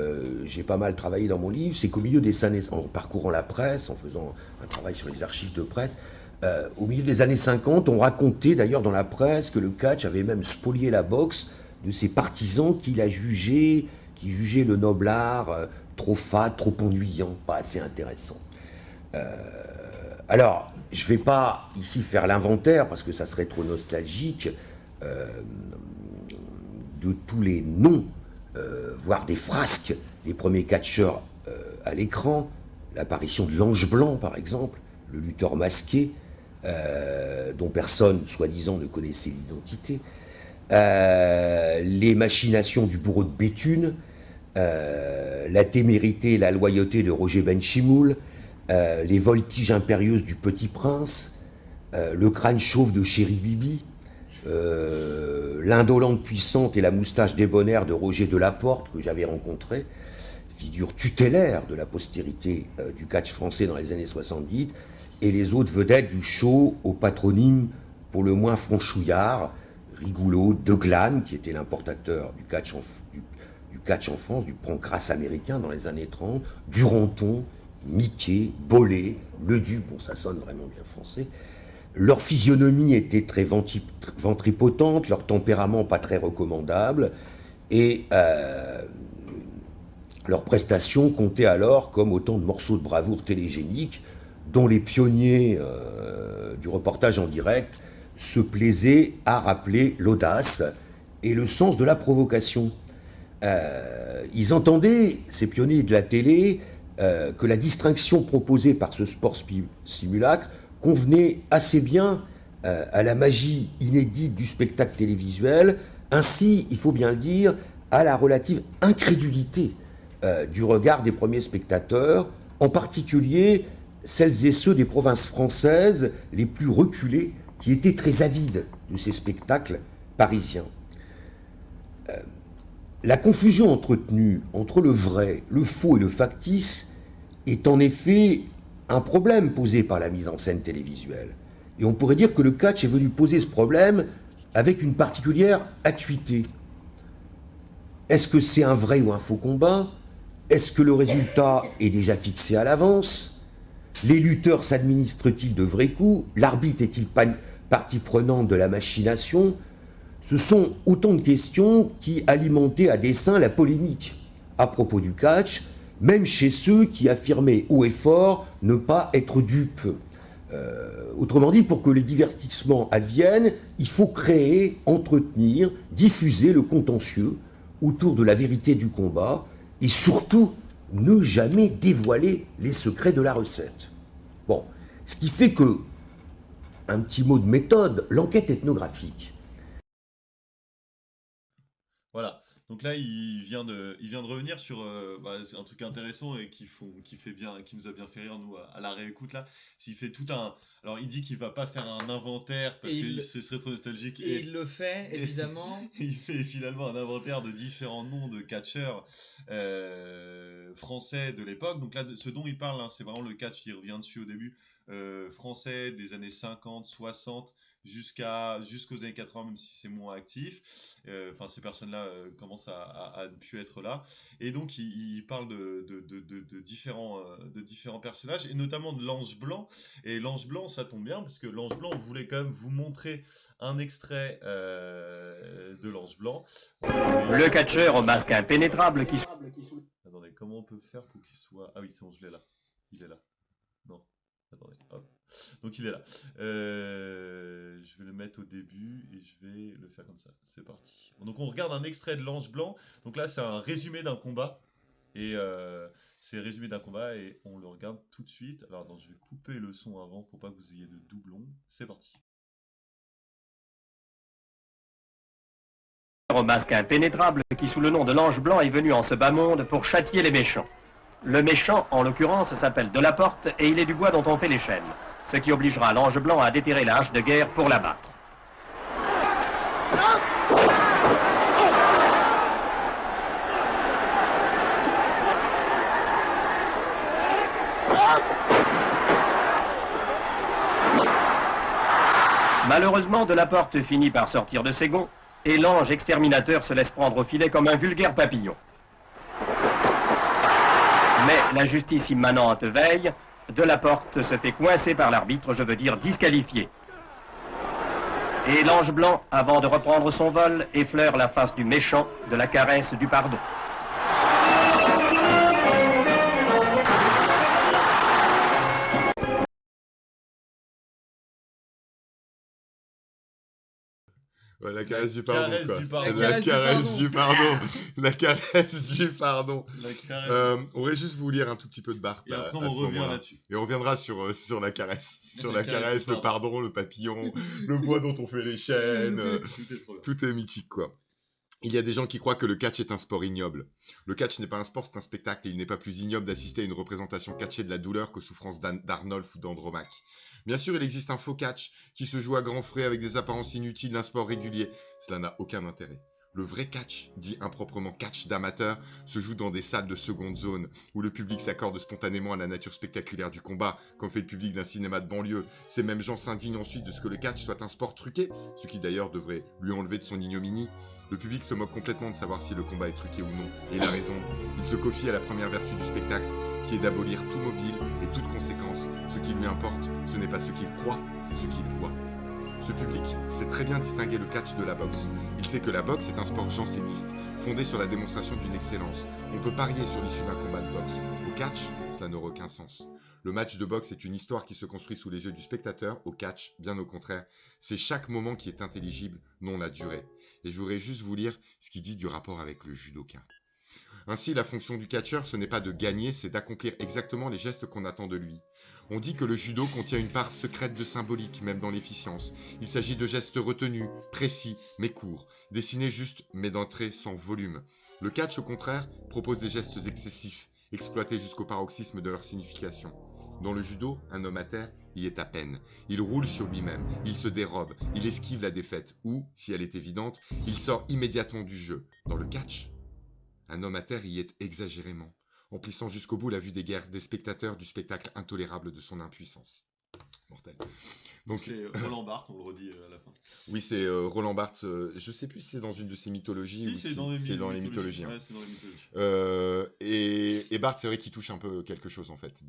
j'ai pas mal travaillé dans mon livre, c'est qu'au milieu des années, en parcourant la presse, en faisant un travail sur les archives de presse, au milieu des années 50, on racontait d'ailleurs dans la presse que le catch avait même spolié la boxe de ses partisans qui jugeaient le noble art trop fade, trop ennuyant, pas assez intéressant. Alors, je ne vais pas ici faire l'inventaire parce que ça serait trop nostalgique de tous les noms, voire des frasques, les premiers catcheurs à l'écran, l'apparition de l'Ange Blanc par exemple, le lutteur masqué, dont personne, soi-disant, ne connaissait l'identité, les machinations du bourreau de Béthune, la témérité et la loyauté de Roger Benchimoul, les voltiges impérieuses du Petit Prince, le crâne chauve de Chéri Bibi, l'indolente puissante et la moustache débonnaire de Roger Delaporte, que j'avais rencontré, figure tutélaire de la postérité du catch français dans les années 70, et les autres vedettes du show au patronyme pour le moins franchouillard, Rigoulot, De Glane, qui était l'importateur du catch en France, du pancrace américain dans les années 30, Duranton, Mickey, Bollé, Leduc, bon ça sonne vraiment bien français. Leur physionomie était très ventripotente, leur tempérament pas très recommandable, et leurs prestations comptaient alors comme autant de morceaux de bravoure télégéniques dont les pionniers du reportage en direct se plaisaient à rappeler l'audace et le sens de la provocation. Ils entendaient, ces pionniers de la télé, que la distinction proposée par ce sport simulacre convenait assez bien à la magie inédite du spectacle télévisuel, ainsi, il faut bien le dire, à la relative incrédulité du regard des premiers spectateurs, en particulier celles et ceux des provinces françaises les plus reculées, qui étaient très avides de ces spectacles parisiens. La confusion entretenue entre le vrai, le faux et le factice est en effet un problème posé par la mise en scène télévisuelle. Et on pourrait dire que le catch est venu poser ce problème avec une particulière acuité. Est-ce que c'est un vrai ou un faux combat? Est-ce que le résultat est déjà fixé à l'avance? Les lutteurs s'administrent-ils de vrais coups? L'arbitre est-il partie prenante de la machination? Ce sont autant de questions qui alimentaient à dessein la polémique à propos du catch, même chez ceux qui affirmaient haut et fort ne pas être dupes. Autrement dit, pour que les divertissements adviennent, il faut créer, entretenir, diffuser le contentieux autour de la vérité du combat et surtout ne jamais dévoiler les secrets de la recette. Bon, ce qui fait que, un petit mot de méthode, l'enquête ethnographique. Voilà. Donc là, il vient de revenir sur c'est un truc intéressant et qui nous a bien fait rire, nous, à la réécoute, là. S'il fait tout un... Alors, il dit qu'il va pas faire un inventaire parce que ce serait trop nostalgique. Et il le fait, évidemment. Il fait finalement un inventaire de différents noms de catcheurs français de l'époque. Donc là, ce dont il parle, hein, c'est vraiment le catch qui revient dessus au début. Français des années 50, 60 jusqu'aux années 80, même si c'est moins actif. Enfin, ces personnes-là commencent à ne plus être là. Et donc, il parle de différents personnages, et notamment de l'Ange Blanc. Et l'Ange Blanc, ça tombe bien, parce que l'Ange Blanc, on voulait quand même vous montrer un extrait de l'Ange Blanc. Le catcheur au masque impénétrable qui... Attendez, comment on peut faire pour qu'il soit... Ah oui, c'est bon, je l'ai là. Il est là. Non. Attendez, hop. Donc il est là. Je vais le mettre au début et je vais le faire comme ça. C'est parti. Donc on regarde un extrait de l'Ange Blanc. Donc là c'est un résumé d'un combat. Et c'est résumé d'un combat et on le regarde tout de suite. Alors attends, je vais couper le son avant pour pas que vous ayez de doublons. C'est parti. Au masque impénétrable qui sous le nom de l'Ange Blanc est venu en ce bas monde pour châtier les méchants. Le méchant, en l'occurrence, s'appelle Delaporte et il est du bois dont on fait les chaînes, ce qui obligera l'Ange Blanc à déterrer la hache de guerre pour l'abattre. Malheureusement, Delaporte finit par sortir de ses gonds et l'ange exterminateur se laisse prendre au filet comme un vulgaire papillon. Mais la justice immanente veille, Delaporte se fait coincer par l'arbitre, je veux dire disqualifié. Et l'ange blanc, avant de reprendre son vol, effleure la face du méchant de la caresse du pardon. Ouais, la caresse du pardon, caresse quoi. du pardon. La caresse du pardon. La caresse du pardon. La caresse. On va juste vous lire un tout petit peu de Barthes. Et après, à on ce revient moment-là. là-dessus. Et on reviendra sur la caresse. Sur La la caresse caresse, du le pardon, le papillon, le bois dont on fait les chaînes. Tout est trop bien. Tout est mythique, quoi. Il y a des gens qui croient que le catch est un sport ignoble. Le catch n'est pas un sport, c'est un spectacle, et il n'est pas plus ignoble d'assister à une représentation catchée de la douleur qu'aux souffrances d'Arnolphe ou d'Andromaque. Bien sûr, il existe un faux catch qui se joue à grands frais avec des apparences inutiles d'un sport régulier. Cela n'a aucun intérêt. Le vrai catch, dit improprement catch d'amateur, se joue dans des salles de seconde zone, où le public s'accorde spontanément à la nature spectaculaire du combat, comme fait le public d'un cinéma de banlieue. Ces mêmes gens s'indignent ensuite de ce que le catch soit un sport truqué, ce qui d'ailleurs devrait lui enlever de son ignominie. Le public se moque complètement de savoir si le combat est truqué ou non, et il a raison. Il se confie à la première vertu du spectacle, qui est d'abolir tout mobile et toute conséquence. Ce qui lui importe, ce n'est pas ce qu'il croit, c'est ce qu'il voit. Ce public sait très bien distinguer le catch de la boxe. Il sait que la boxe est un sport janséniste, fondé sur la démonstration d'une excellence. On peut parier sur l'issue d'un combat de boxe. Au catch, cela n'aurait aucun sens. Le match de boxe est une histoire qui se construit sous les yeux du spectateur. Au catch, bien au contraire, c'est chaque moment qui est intelligible, non la durée. Et je voudrais juste vous lire ce qu'il dit du rapport avec le judoka. Ainsi, la fonction du catcheur, ce n'est pas de gagner, c'est d'accomplir exactement les gestes qu'on attend de lui. On dit que le judo contient une part secrète de symbolique, même dans l'efficience. Il s'agit de gestes retenus, précis, mais courts, dessinés juste, mais d'entrée sans volume. Le catch, au contraire, propose des gestes excessifs, exploités jusqu'au paroxysme de leur signification. Dans le judo, un homme à terre y est à peine. Il roule sur lui-même, il se dérobe, il esquive la défaite, ou, si elle est évidente, il sort immédiatement du jeu. Dans le catch, un homme à terre y est exagérément, emplissant jusqu'au bout la vue des spectateurs du spectacle intolérable de son impuissance. Mortel. Donc c'est Roland Barthes, on le redit à la fin. Oui, c'est Roland Barthes. Je sais plus si c'est dans une de ses mythologies Si, ou c'est si dans les c'est dans les mythologies. Hein. Ouais, c'est dans les mythologies. Et Barthes, c'est vrai qu'il touche un peu quelque chose en fait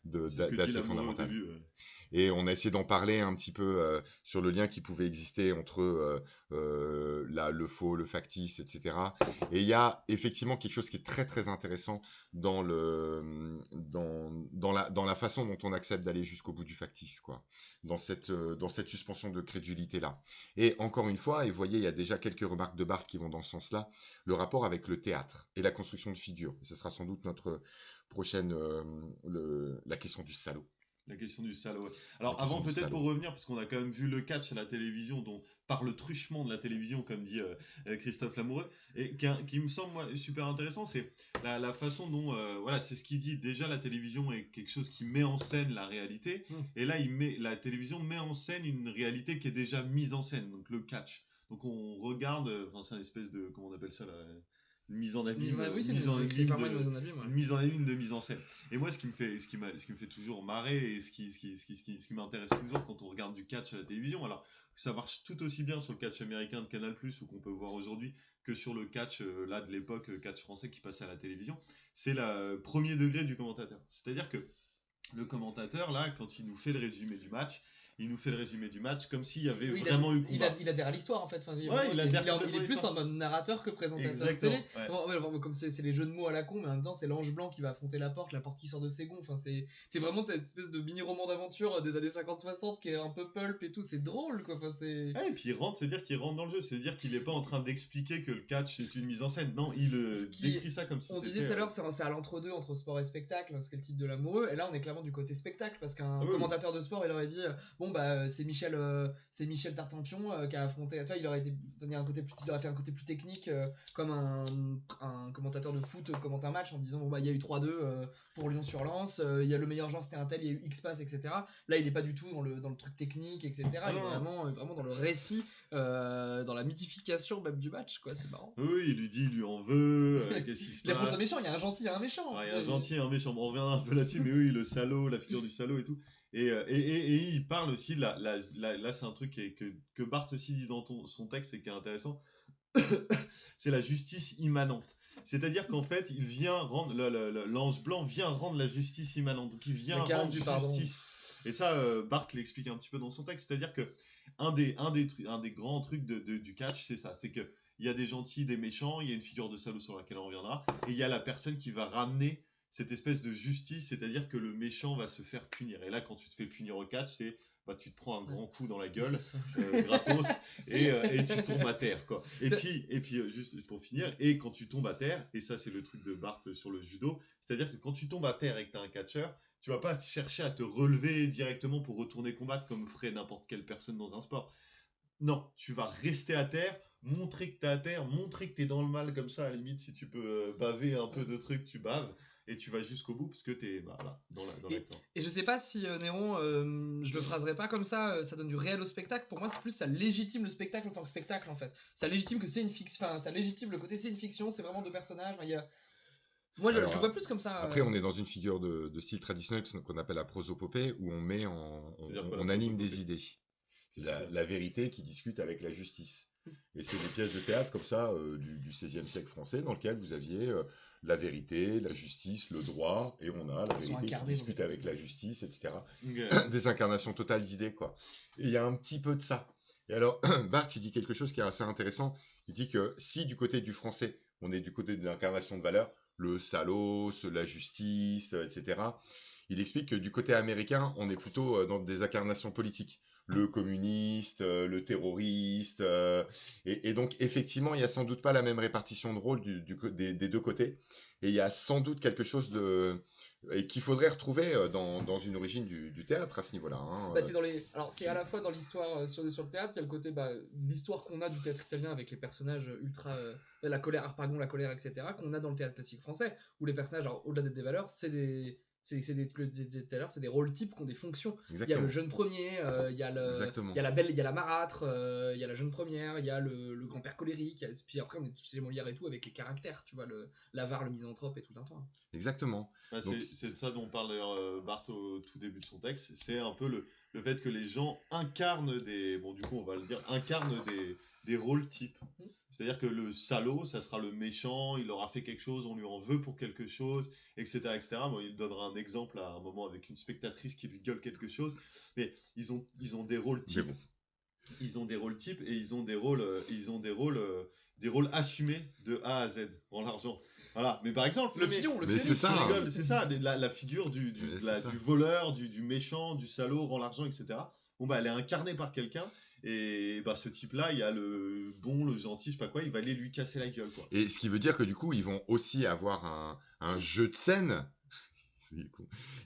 d'assez fondamental. Début, Et on a essayé d'en parler un petit peu sur le lien qui pouvait exister entre le faux, le factice, etc. Et il y a effectivement quelque chose qui est très très intéressant dans la façon dont on accepte d'aller jusqu'au bout du factice, quoi. Dans cette suspension de crédulité là. Et encore une fois, et vous voyez, il y a déjà quelques remarques de Barthes qui vont dans ce sens-là, le rapport avec le théâtre et la construction de figures. Et ce sera sans doute notre prochaine la question du salaud. La question du salaud. Ouais. Alors avant peut-être pour revenir, parce qu'on a quand même vu le catch à la télévision, dont par le truchement de la télévision, comme dit Christophe Lamoureux, et qui me semble moi, super intéressant, c'est la façon dont, voilà, c'est ce qu'il dit, déjà la télévision est quelque chose qui met en scène la réalité, et là la télévision met en scène une réalité qui est déjà mise en scène, donc le catch. Donc on regarde, c'est une espèce de, comment on appelle ça là, une mise en abîme, une mise en abîme de mise en scène. Et moi, ce qui me fait toujours marrer et ce qui m'intéresse toujours quand on regarde du catch à la télévision, alors ça marche tout aussi bien sur le catch américain de Canal+, ou qu'on peut voir aujourd'hui, que sur le catch là de l'époque, catch français qui passait à la télévision, c'est le premier degré du commentateur. C'est-à-dire que le commentateur, là, quand il nous fait le résumé du match, il nous fait le résumé du match comme s'il y avait vraiment eu combat. Il adhère à l'histoire en fait. Enfin, il est plus en mode narrateur que présentateur de télé. Ouais. Comme c'est les jeux de mots à la con, mais en même temps c'est l'ange blanc qui va affronter la porte qui sort de ses gonds. Enfin, t'es vraiment cette espèce de mini-roman d'aventure des années 50-60 qui est un peu pulp et tout. C'est drôle quoi. Enfin, et puis c'est-à-dire qu'il rentre dans le jeu. C'est-à-dire qu'il est pas en train d'expliquer que le catch c'est une mise en scène. Non, il décrit ça comme si on disait tout à l'heure, c'est à l'entre-deux entre sport et spectacle, ce qui est le titre de Lamoureux. Et là on est clairement du côté spectacle parce qu'un commentateur de sport il aurait dit bon bah c'est Michel Tartampion qui a affronté, tu vois, il aurait fait un côté plus technique comme un commentateur de foot commente un match en disant bon bah il y a eu 3-2 pour Lyon sur Lens, il y a le meilleur joueur c'était un tel, il y a eu X passe, etc. Là il est pas du tout dans le truc technique, etc. Il est vraiment dans le récit, dans la mythification même du match, quoi. C'est marrant. Oui, il lui dit, il lui en veut, qu'est-ce qui se passe. Il affronte un méchant, il y a un gentil, il y a un méchant. Il y a un gentil et un méchant. On reviendra un peu là-dessus, mais oui, le salaud, la figure du salaud et tout. Et il parle aussi, là c'est un truc que Bart aussi dit dans son texte et qui est intéressant, c'est la justice immanente. C'est-à-dire qu'en fait, il vient rendre, l'ange blanc vient rendre la justice immanente. Donc il vient La caresse rendre du pardon. justice. Et ça, Bart l'explique un petit peu dans son texte. C'est-à-dire que un des grands trucs du catch, c'est ça. C'est que il y a des gentils, des méchants, il y a une figure de salaud sur laquelle on reviendra, et il y a la personne qui va ramener cette espèce de justice, c'est-à-dire que le méchant va se faire punir. Et là, quand tu te fais punir au catch, c'est tu te prends un grand coup dans la gueule, gratos, et tu tombes à terre, quoi. Et puis juste pour finir, et quand tu tombes à terre, et ça c'est le truc de Bart sur le judo, c'est-à-dire que quand tu tombes à terre et que tu as un catcheur, tu vas pas chercher à te relever directement pour retourner combattre comme ferait n'importe quelle personne dans un sport. Non, tu vas rester à terre, montrer que tu es à terre, montrer que tu es dans le mal comme ça, à la limite, si tu peux baver un peu de trucs, tu baves, et tu vas jusqu'au bout parce que tu es voilà, dans la temps. Et je sais pas si Néron, je le phraserais pas comme ça, ça donne du réel au spectacle. Pour moi, c'est plus ça légitime le spectacle en tant que spectacle en fait. Ça légitime que c'est une fiction, enfin ça légitime le côté c'est une fiction, c'est vraiment deux personnages. Moi, je le vois plus comme ça. Après, on est dans une figure de style traditionnel qu'on appelle la prosopopée, où on anime des idées. C'est la vérité qui discute avec la justice. Et c'est des pièces de théâtre comme ça du XVIe siècle français dans lequel vous aviez la vérité, la justice, le droit, et on a la vérité qui discute avec la justice, etc. Des incarnations totales d'idées, quoi. Et il y a un petit peu de ça. Et alors, Bart, il dit quelque chose qui est assez intéressant. Il dit que si du côté du français, on est du côté de l'incarnation de valeurs, le salos, la justice, etc., il explique que du côté américain, on est plutôt dans des incarnations politiques. Le communiste, le terroriste, et donc effectivement, il n'y a sans doute pas la même répartition de rôle des deux côtés, et il y a sans doute quelque chose et qu'il faudrait retrouver dans une origine du théâtre à ce niveau-là. Hein. Alors c'est à la fois dans l'histoire sur le théâtre, il y a le côté l'histoire qu'on a du théâtre italien avec les personnages ultra la colère, Harpagon, la colère, etc. qu'on a dans le théâtre classique français, où les personnages, au-delà d'être des valeurs, c'est des rôles types qui ont des fonctions. Exactement. Il y a le jeune premier, il y a la belle, il y a la marâtre, il y a la jeune première, il y a le grand-père colérique, puis après on est tous chez les Molières et tout avec les caractères, tu vois, l'avare, le misanthrope et tout un temps. Exactement. C'est de ça dont parle d'ailleurs Bart au tout début de son texte, c'est un peu le fait que les gens incarnent des rôles types. C'est-à-dire que le salaud, ça sera le méchant, il aura fait quelque chose, on lui en veut pour quelque chose, etc. etc. Bon, il donnera un exemple à un moment avec une spectatrice qui lui gueule quelque chose, mais ils ont des rôles types. Bon. Ils ont des rôles types et ils ont des rôles assumés de A à Z en l'argent. Voilà, mais par exemple, le filon, c'est ça, rigole, c'est ça, la figure du voleur, du méchant, du salaud, rend l'argent, etc. Bon, elle est incarnée par quelqu'un. Et ce type-là, il y a le bon, le gentil, je sais pas quoi, il va aller lui casser la gueule, quoi. Et ce qui veut dire que du coup, ils vont aussi avoir un jeu de scène.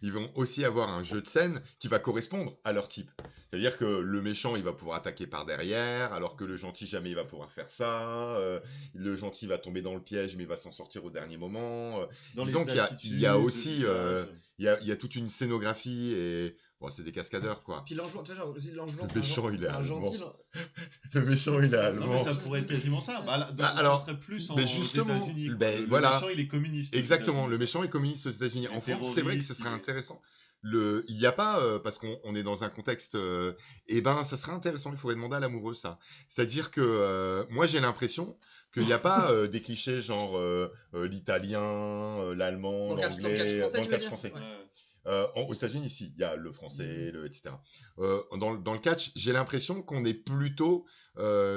Ils vont aussi avoir un jeu de scène qui va correspondre à leur type. C'est-à-dire que le méchant, il va pouvoir attaquer par derrière, alors que le gentil, jamais il va pouvoir faire ça. Le gentil va tomber dans le piège, mais il va s'en sortir au dernier moment. Disons qu'il y a aussi il y a toute une scénographie et... Bon, c'est des cascadeurs, quoi. Puis l'ange blanc, tu vois, genre, l'ange blanc, c'est un gentil. Le méchant, il est allemand. Non, mais ça pourrait être quasiment ça. Alors, ça serait plus aux justement, États-Unis. Le méchant, il est communiste. Exactement, le méchant est communiste aux États-Unis. En France, c'est vrai que ce serait intéressant. Il n'y a pas, parce qu'on est dans un contexte... ça serait intéressant, il faudrait demander à l'amoureux ça. C'est-à-dire que moi, j'ai l'impression qu'il n'y a pas des clichés genre l'italien, l'allemand, l'anglais, dans le catch français. Aux États-Unis, ici, il y a le français, etc. Dans le catch, j'ai l'impression qu'on est plutôt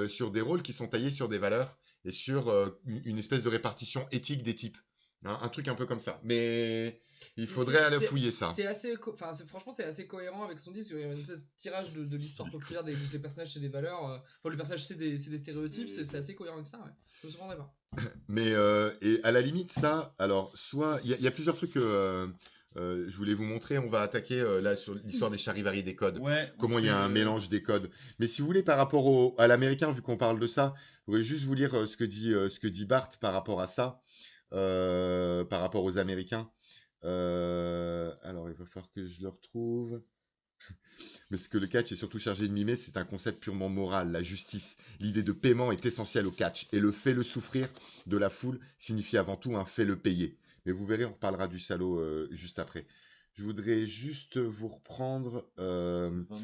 sur des rôles qui sont taillés sur des valeurs et sur une espèce de répartition éthique des types. Hein, un truc un peu comme ça. Mais il faudrait aller fouiller ça. Franchement, c'est assez cohérent avec son disque. Il y a une espèce de tirage de l'histoire populaire des personnages, c'est des valeurs. Les personnages, c'est des stéréotypes. C'est assez cohérent avec ça. Ouais. Je me surprendrais pas. Mais et à la limite, ça, alors, soit il y a plusieurs trucs que je voulais vous montrer. On va attaquer là sur l'histoire des charivari des codes. Ouais, comment il y a un mélange des codes. Mais si vous voulez, par rapport à l'américain, vu qu'on parle de ça, je voudrais juste vous lire ce que dit Bart par rapport à ça, par rapport aux Américains. Alors, il va falloir que je le retrouve. Mais ce que le catch est surtout chargé de mimer, c'est un concept purement moral, la justice. L'idée de paiement est essentielle au catch, et le fait le souffrir de la foule signifie avant tout un fait le payer. Mais vous verrez, on reparlera du salaud juste après. Je voudrais juste vous reprendre.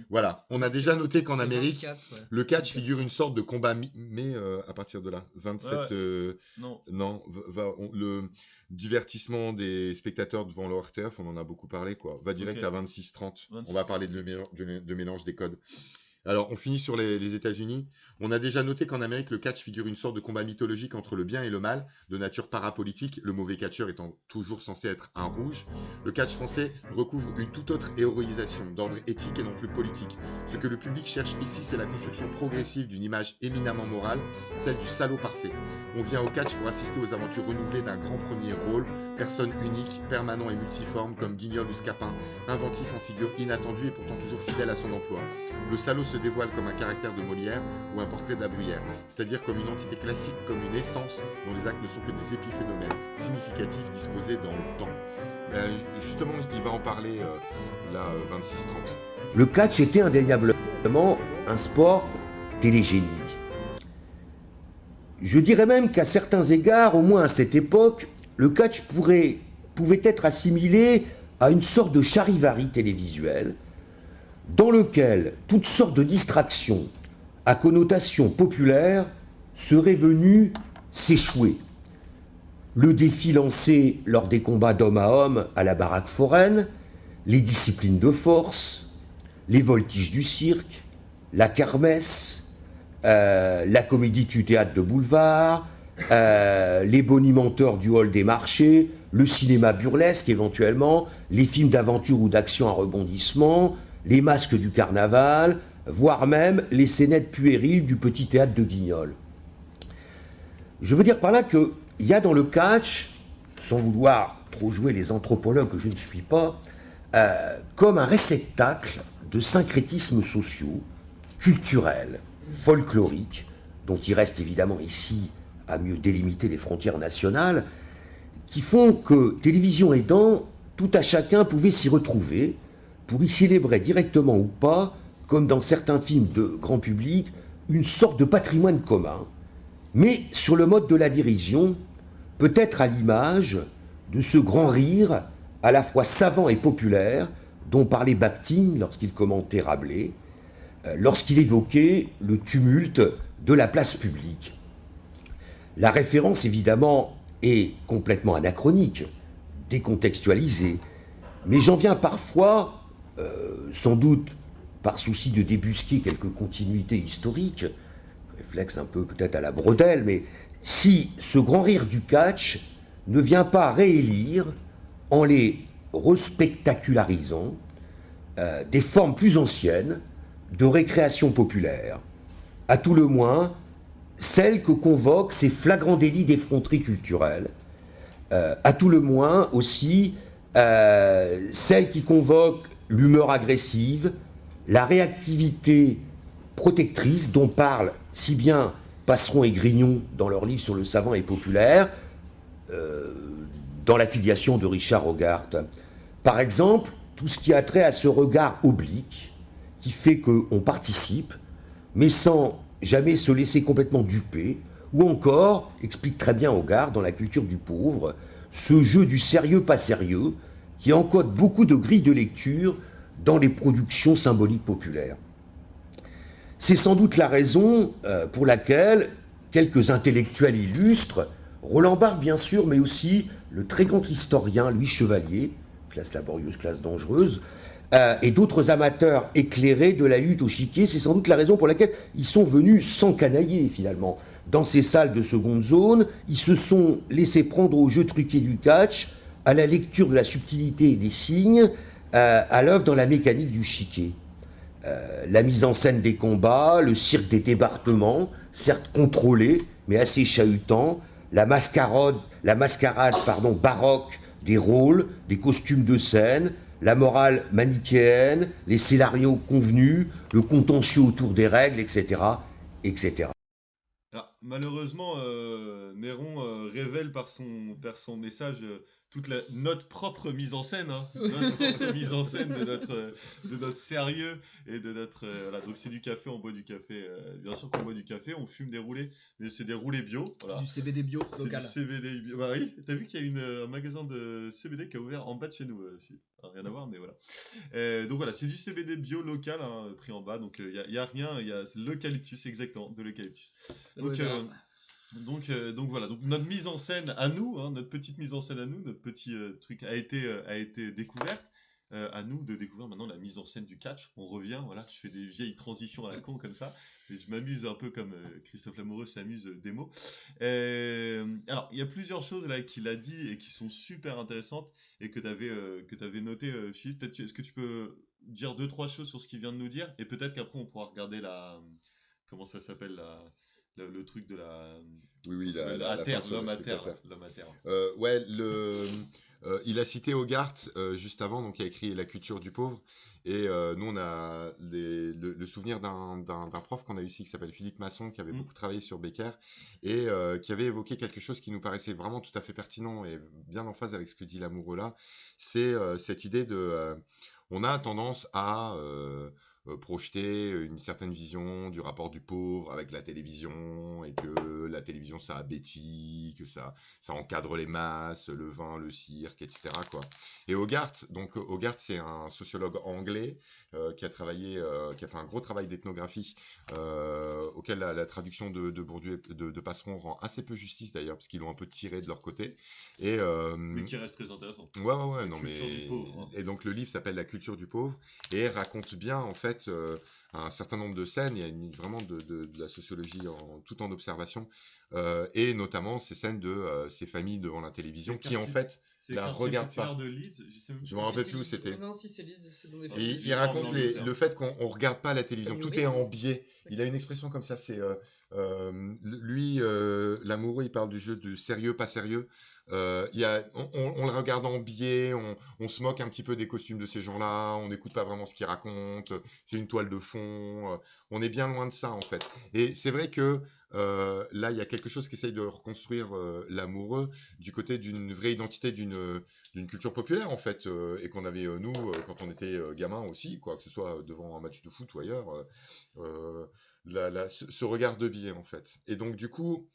Voilà, on a déjà noté qu'en Amérique, 24, ouais. le catch figure une sorte de combat, mais à partir de là, 27, Non. le divertissement des spectateurs devant leur turf, on en a beaucoup parlé, quoi. Va direct à 26-30. On va parler de mélange des codes. Alors, on finit sur les États-Unis. On a déjà noté qu'en Amérique, le catch figure une sorte de combat mythologique entre le bien et le mal, de nature parapolitique, le mauvais catcheur étant toujours censé être un rouge. Le catch français recouvre une toute autre héroïsation, d'ordre éthique et non plus politique. Ce que le public cherche ici, c'est la construction progressive d'une image éminemment morale, celle du salaud parfait. On vient au catch pour assister aux aventures renouvelées d'un grand premier rôle, personne unique, permanent et multiforme, comme Guignol ou Scapin, inventif en figure inattendue et pourtant toujours fidèle à son emploi. Le salaud se dévoile comme un caractère de Molière ou un portrait de la Bruyère, c'est-à-dire comme une entité classique, comme une essence dont les actes ne sont que des épiphénomènes significatifs disposés dans le temps. Justement, il va en parler là, 26-30. Le catch était indéniablement un sport télégénique. Je dirais même qu'à certains égards, au moins à cette époque, le catch pouvait être assimilé à une sorte de charivari télévisuel dans lequel toutes sortes de distractions à connotation populaire seraient venues s'échouer. Le défi lancé lors des combats d'homme à homme à la baraque foraine, les disciplines de force, les voltiges du cirque, la kermesse, la comédie du théâtre de boulevard, les bonimenteurs du hall des marchés, le cinéma burlesque éventuellement, les films d'aventure ou d'action à rebondissement, les masques du carnaval, voire même les scénettes puériles du petit théâtre de Guignol. Je veux dire par là qu'il y a dans le catch, sans vouloir trop jouer les anthropologues que je ne suis pas, comme un réceptacle de syncrétismes sociaux, culturels, folkloriques, dont il reste évidemment ici à mieux délimiter les frontières nationales, qui font que, télévision aidant, tout à chacun pouvait s'y retrouver pour y célébrer directement ou pas, comme dans certains films de grand public, une sorte de patrimoine commun, mais sur le mode de la dérision, peut-être à l'image de ce grand rire à la fois savant et populaire dont parlait Bakhtin lorsqu'il commentait Rabelais, lorsqu'il évoquait le tumulte de la place publique. La référence, évidemment, est complètement anachronique, décontextualisée, mais j'en viens parfois, sans doute par souci de débusquer quelques continuités historiques, réflexe un peu peut-être à la brodelle, mais si ce grand rire du catch ne vient pas réélire, en les respectacularisant, des formes plus anciennes de récréation populaire, à tout le moins celles que convoquent ces flagrants délits d'effronterie culturelle, à tout le moins aussi celles qui convoquent l'humeur agressive, la réactivité protectrice dont parlent si bien Passeron et Grignon dans leur livre sur le savant et populaire, dans la filiation de Richard Hogarth. Par exemple, tout ce qui a trait à ce regard oblique qui fait qu'on participe, mais sans jamais se laisser complètement duper, ou encore, explique très bien Hogarth dans La culture du pauvre, ce jeu du sérieux pas sérieux qui encode beaucoup de grilles de lecture dans les productions symboliques populaires. C'est sans doute la raison pour laquelle quelques intellectuels illustres, Roland Barthes bien sûr, mais aussi le très grand historien Louis Chevalier, classe laborieuse, classe dangereuse, et d'autres amateurs éclairés de la lutte au chiquier, c'est sans doute la raison pour laquelle ils sont venus s'encanailler finalement. Dans ces salles de seconde zone, ils se sont laissés prendre au jeu truqué du catch, à la lecture de la subtilité et des signes, à l'œuvre dans la mécanique du chiquet. La mise en scène des combats, le cirque des débarquements, certes contrôlé, mais assez chahutant, la mascarade baroque des rôles, des costumes de scène, la morale manichéenne, les scénarios convenus, le contentieux autour des règles, etc. etc. Alors, malheureusement, Néron révèle par son message notre propre mise en scène, hein, notre propre mise en scène de notre sérieux et de notre voilà. Donc c'est du café, on boit du café, bien sûr qu'on boit du café, on fume des roulés, mais c'est des roulés bio. Voilà. C'est du CBD bio C'est local. du CBD bio. Bah oui, t'as vu qu'il y a un magasin de CBD qui a ouvert en bas de chez nous, Philippe. Rien à voir, mais voilà. Donc voilà, c'est du CBD bio local, hein, pris en bas, donc il y a rien, c'est l'eucalyptus, exactement, de l'eucalyptus. Donc voilà, donc notre mise en scène à nous, hein, notre petite mise en scène à nous, notre petit truc a été découverte. À nous de découvrir maintenant la mise en scène du catch. On revient, voilà, je fais des vieilles transitions à la con comme ça, et je m'amuse un peu comme Christophe Lamoureux s'amuse des mots. Alors, il y a plusieurs choses là qu'il a dit et qui sont super intéressantes et que tu avais noté, Philippe. Est-ce que tu peux dire 2-3 choses sur ce qu'il vient de nous dire, et peut-être qu'après on pourra regarder comment ça s'appelle le truc de la... Oui, à terre, l'homme à terre. Ouais, il a cité Hogarth juste avant, donc il a écrit La culture du pauvre. Et nous, on a le souvenir d'un prof qu'on a eu ici qui s'appelle Philippe Masson, qui avait beaucoup travaillé sur Becker et qui avait évoqué quelque chose qui nous paraissait vraiment tout à fait pertinent et bien en phase avec ce que dit Lamoureux là. C'est cette idée de... on a tendance à... projeter une certaine vision du rapport du pauvre avec la télévision, et que la télévision ça abétit, que ça encadre les masses, le vin, le cirque, etc. quoi. Et Hogarth c'est un sociologue anglais qui a fait un gros travail d'ethnographie auquel la traduction de Bourdieu et de Passeron rend assez peu justice d'ailleurs, parce qu'ils l'ont un peu tiré de leur côté. Mais qui reste très intéressant. Ouais, non, culture du pauvre, hein. Et donc le livre s'appelle La culture du pauvre et raconte bien en fait un certain nombre de scènes. Il y a vraiment de la sociologie tout en observation, et notamment ces scènes de ces familles devant la télévision qui en fait la regardent pas. De Leeds, je me rappelle plus où c'était. Non, si c'est Leeds, c'est dans des Et il raconte le fait qu'on regarde pas la télévision, tout est en biais. Il a une expression comme ça, c'est lui, Lamoureux, il parle du jeu de sérieux, pas sérieux. On le regarde en biais, on se moque un petit peu des costumes de ces gens-là, on n'écoute pas vraiment ce qu'ils racontent, c'est une toile de fond, on est bien loin de ça en fait. Et c'est vrai que là, il y a quelque chose qui essaye de reconstruire Lamoureux du côté d'une vraie identité d'une culture populaire en fait, et qu'on avait nous quand on était gamin aussi, quoi, que ce soit devant un match de foot ou ailleurs, ce regard de biais en fait. Et donc du coup,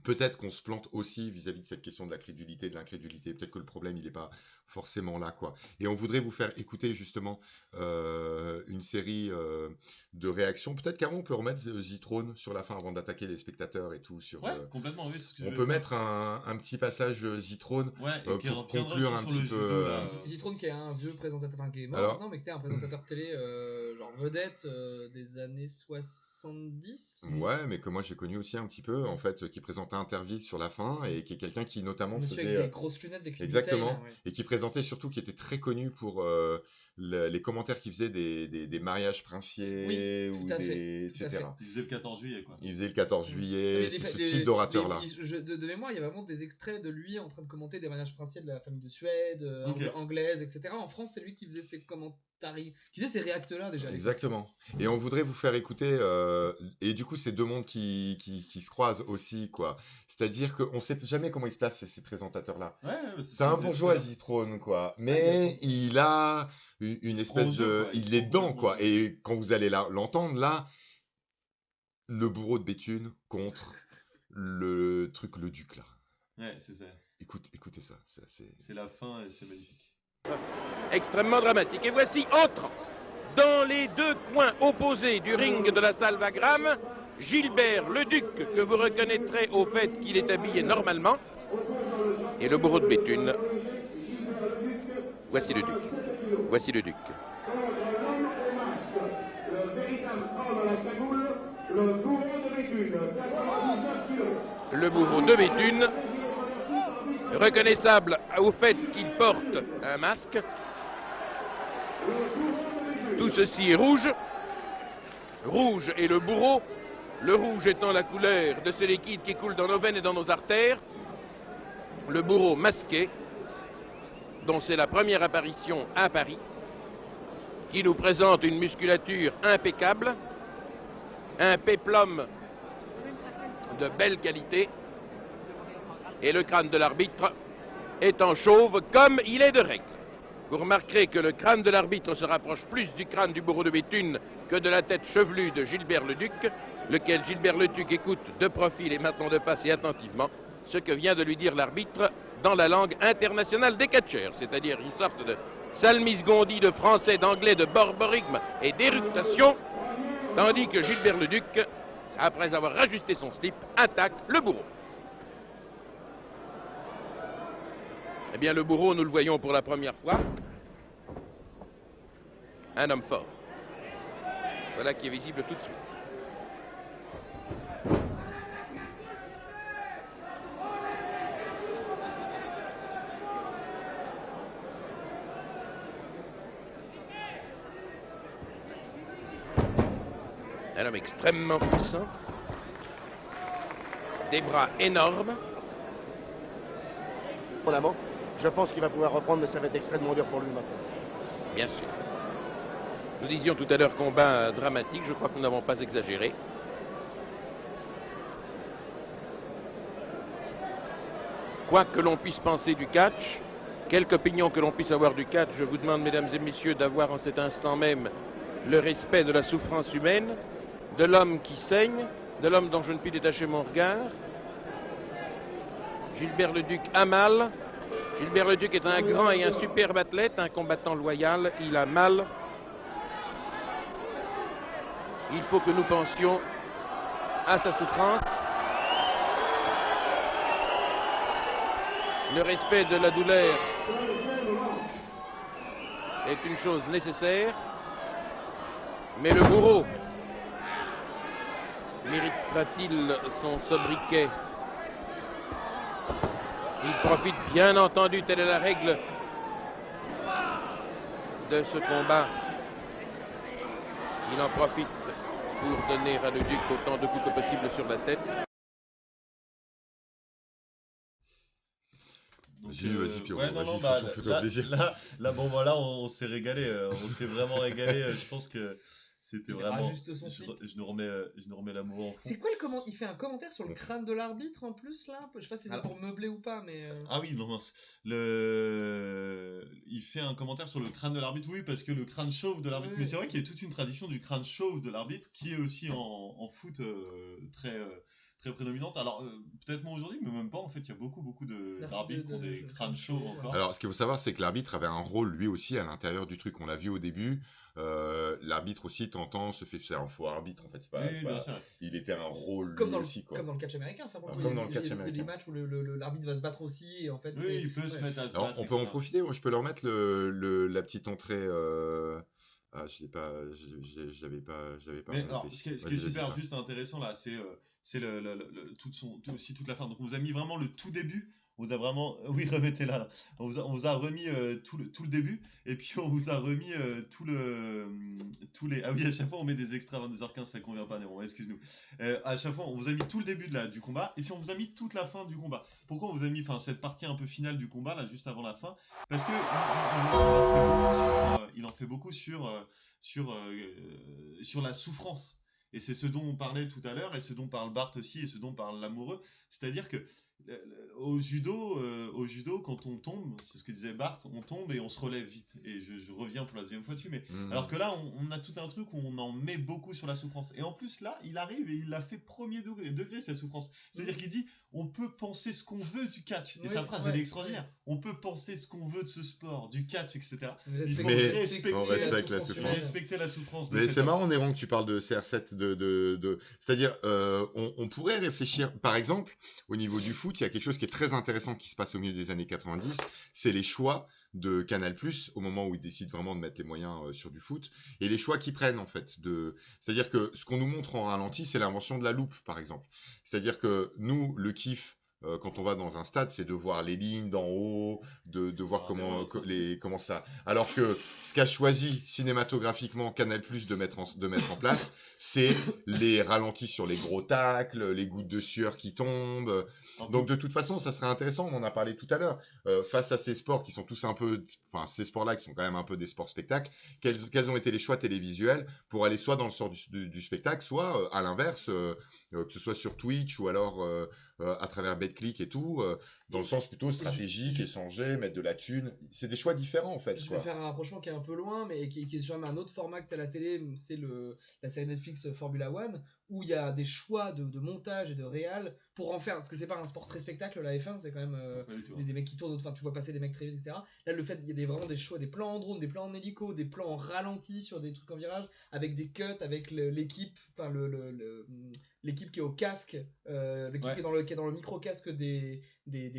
peut-être qu'on se plante aussi vis-à-vis de cette question de la crédulité, de l'incrédulité. Peut-être que le problème, il n'est pas forcément là, quoi. Et on voudrait vous faire écouter justement une série de réactions. Peut-être qu'avant, on peut remettre Zitrone sur la fin avant d'attaquer les spectateurs et tout. Ouais, complètement, oui. C'est ce que on peut mettre un petit passage Zitrone pour conclure un petit peu. Zitrone qui est un vieux présentateur, enfin qui est mort maintenant, mais qui était un présentateur télé genre vedette des années 70. Ouais, mais que moi j'ai connu aussi un petit peu, en fait, qui présentait Interville sur la fin et qui est quelqu'un qui notamment Monsieur faisait... avec des grosses lunettes, des exactement, bouteilles, ouais. Et qui présentait surtout, qui était très connu pour les commentaires qu'il faisait des mariages princiers, ou des... etc. Il faisait le 14 juillet, quoi. Il faisait le 14 juillet, c'est ce type d'orateur-là. De mémoire, il y a vraiment des extraits de lui en train de commenter des mariages princiers de la famille de Suède, anglaise, etc. En France, c'est lui qui faisait ses commentaires, qui faisait ces réacteurs-là déjà. Exactement. Et on voudrait vous faire écouter, et du coup, c'est deux mondes qui se croisent aussi, quoi. C'est-à-dire qu'on ne sait jamais comment ils se placent, ces présentateurs-là. Ouais, c'est un bourgeois Zitrone, quoi. Mais il a une espèce de... il est dedans, quoi. Et quand vous allez l'entendre, là, le bourreau de Béthune contre le duc, là. Ouais, c'est ça. Écoutez ça. C'est la fin et c'est magnifique. Extrêmement dramatique. Et voici entrant, dans les deux coins opposés du ring de la salle Wagram, Gilbert le Duc, que vous reconnaîtrez au fait qu'il est habillé normalement, et le bourreau de Béthune. Voici le Duc. Voici le Duc. Le bourreau de Béthune, reconnaissable au fait qu'il porte un masque. Tout ceci est rouge. Rouge est le bourreau, le rouge étant la couleur de ce liquide qui coule dans nos veines et dans nos artères. Le bourreau masqué, dont c'est la première apparition à Paris, qui nous présente une musculature impeccable, un péplum de belle qualité, et le crâne de l'arbitre étant chauve comme il est de règle. Vous remarquerez que le crâne de l'arbitre se rapproche plus du crâne du bourreau de Béthune que de la tête chevelue de Gilbert Leduc, lequel Gilbert Leduc écoute de profil et maintenant de face et attentivement ce que vient de lui dire l'arbitre dans la langue internationale des catcheurs, c'est-à-dire une sorte de salmisgondie de français, d'anglais, de borborigme et d'éructation, tandis que Gilbert Leduc, après avoir rajusté son slip, attaque le bourreau. Eh bien, le bourreau, nous le voyons pour la première fois. Un homme fort. Voilà qui est visible tout de suite. Un homme extrêmement puissant. Des bras énormes. En avant, je pense qu'il va pouvoir reprendre, mais ça va être extrêmement dur pour lui maintenant. Bien sûr. Nous disions tout à l'heure combat dramatique, je crois que nous n'avons pas exagéré. Quoi que l'on puisse penser du catch, quelque opinion que l'on puisse avoir du catch, je vous demande, mesdames et messieurs, d'avoir en cet instant même le respect de la souffrance humaine, de l'homme qui saigne, de l'homme dont je ne puis détacher mon regard. Gilbert Leduc a mal. Gilbert Leduc est un grand et un superbe athlète, un combattant loyal. Il a mal. Il faut que nous pensions à sa souffrance. Le respect de la douleur est une chose nécessaire, mais le bourreau méritera-t-il son sobriquet? Il profite bien entendu, telle est la règle de ce combat. Il en profite pour donner à Leduc autant de coups que possible sur la tête. Donc, vas-y, Pierrot, ouais, non, vas-y, non, franchement, fais-toi plaisir. Là, bon, voilà, on s'est régalé, on s'est vraiment régalé. Je pense que c'était Il vraiment. rajuste son slip. Je nous remets l'amour en fond. C'est quoi le comment? Il fait un commentaire sur le crâne de l'arbitre en plus là? Je sais pas si c'est pour meubler ou pas, mais. Ah oui, non, mince. Il fait un commentaire sur le crâne de l'arbitre, oui, parce que le crâne chauve de l'arbitre. Oui. Mais c'est vrai qu'il y a toute une tradition du crâne chauve de l'arbitre qui est aussi en foot très prédominante. Alors, peut-être moins aujourd'hui, mais même pas. En fait, il y a beaucoup d'arbitres qui ont des crânes chauves encore. Alors, ce qu'il faut savoir, c'est que l'arbitre avait un rôle lui aussi à l'intérieur du truc. On l'a vu au début. L'arbitre aussi tentant se fait. C'est un faux arbitre en fait. C'est pas, Oui, c'est bien pas- sûr. Il était un rôle Comme lui dans, aussi quoi. comme dans le catch américain, ça pour le coup. Comme dans le Il y a catch des américain. matchs où l'arbitre va se battre aussi, et en fait. Oui, c'est... il peut se mettre à se Alors, battre. on peut en etc. profiter. Moi, je peux leur mettre la petite entrée. Ah, je l'ai pas. Je l'avais pas. Mais noté. alors, ce qui est Vas-y, super vas-y, juste intéressant là, c'est aussi toute la fin. Donc on vous a mis vraiment le tout début. On vous a vraiment, oui, remettez-la. Là. On vous a remis tout le début, et puis on vous a remis tous les. Ah oui, à chaque fois on met des extras à 22h15, ça convient pas, Néron. Excuse-nous. À chaque fois on vous a mis tout le début du combat, et puis on vous a mis toute la fin du combat. Pourquoi on vous a mis, cette partie un peu finale du combat là, juste avant la fin? Parce que il en fait beaucoup sur la souffrance. Et c'est ce dont on parlait tout à l'heure, et ce dont parle Bart aussi, et ce dont parle l'amoureux. C'est-à-dire que au judo, quand on tombe, c'est ce que disait Bart, on tombe et on se relève vite. Et je reviens pour la deuxième fois dessus, mais alors que là, on a tout un truc où on en met beaucoup sur la souffrance. Et en plus, là, il arrive et il l'a fait premier degré cette souffrance. C'est-à-dire qu'il dit, on peut penser ce qu'on veut du catch. Et sa phrase, elle est extraordinaire. On peut penser ce qu'on veut de ce sport, du catch, etc. Il faut respecter la souffrance. Mais c'est marrant, Néron, que tu parles de CR7. C'est-à-dire, on pourrait réfléchir, par exemple, au niveau du foot, il y a quelque chose qui est très intéressant qui se passe au milieu des années 90, c'est les choix de Canal+, au moment où ils décident vraiment de mettre les moyens sur du foot, et les choix qu'ils prennent en fait. C'est-à-dire que ce qu'on nous montre en ralenti, c'est l'invention de la loupe, par exemple. C'est-à-dire que nous, le kiff, quand on va dans un stade, c'est de voir les lignes d'en haut, de voir comment ça... Alors que ce qu'a choisi cinématographiquement Canal+, de mettre en place, c'est les ralentis sur les gros tacles, les gouttes de sueur qui tombent. Donc de toute façon, ça serait intéressant, on en a parlé tout à l'heure, face à ces sports qui sont tous un peu... Enfin, ces sports-là qui sont quand même un peu des sports spectacles, quels ont été les choix télévisuels pour aller soit dans le sort du spectacle, soit à l'inverse, que ce soit sur Twitch ou alors... à travers BetClick et tout, dans le sens plutôt stratégique, échanger, mettre de la thune. C'est des choix différents en fait. Je quoi. vais faire un rapprochement qui est un peu loin, mais qui est sur un autre format que tu as à la télé, c'est la série Netflix Formula One, où il y a des choix de montage et de réal pour en faire, parce que c'est pas un sport très spectacle, la F1, c'est quand même Pas du tout. des mecs qui tournent, enfin tu vois passer des mecs très vite, etc. Là, le fait, il y a vraiment des choix, des plans en drone, des plans en hélico, des plans en ralenti sur des trucs en virage, avec des cuts, avec l'équipe, enfin l'équipe qui est au casque, l'équipe Ouais. qui est dans le micro-casque des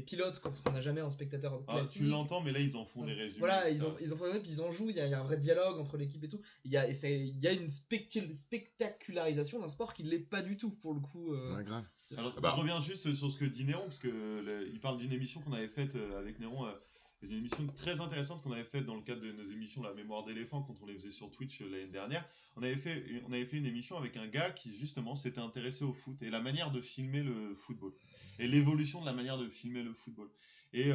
pilotes, ce qu'on n'a jamais en spectateur Ah, classique. tu l'entends, mais là, ils en font des résumés. Voilà, etc. ils en font des, puis ils en jouent, il y a un vrai dialogue entre l'équipe et tout. Il y a une spectacularisation d'un sport qui l'est pas du tout, pour le coup. Ouais, grave. Alors, Ah bah. je reviens juste sur ce que dit Néron, parce que il parle d'une émission qu'on avait faite avec Néron, une émission très intéressante qu'on avait faite dans le cadre de nos émissions La Mémoire d'éléphant, quand on les faisait sur Twitch l'année dernière. On avait fait une émission avec un gars qui justement s'était intéressé au foot et la manière de filmer le football et l'évolution de la manière de filmer le football. Et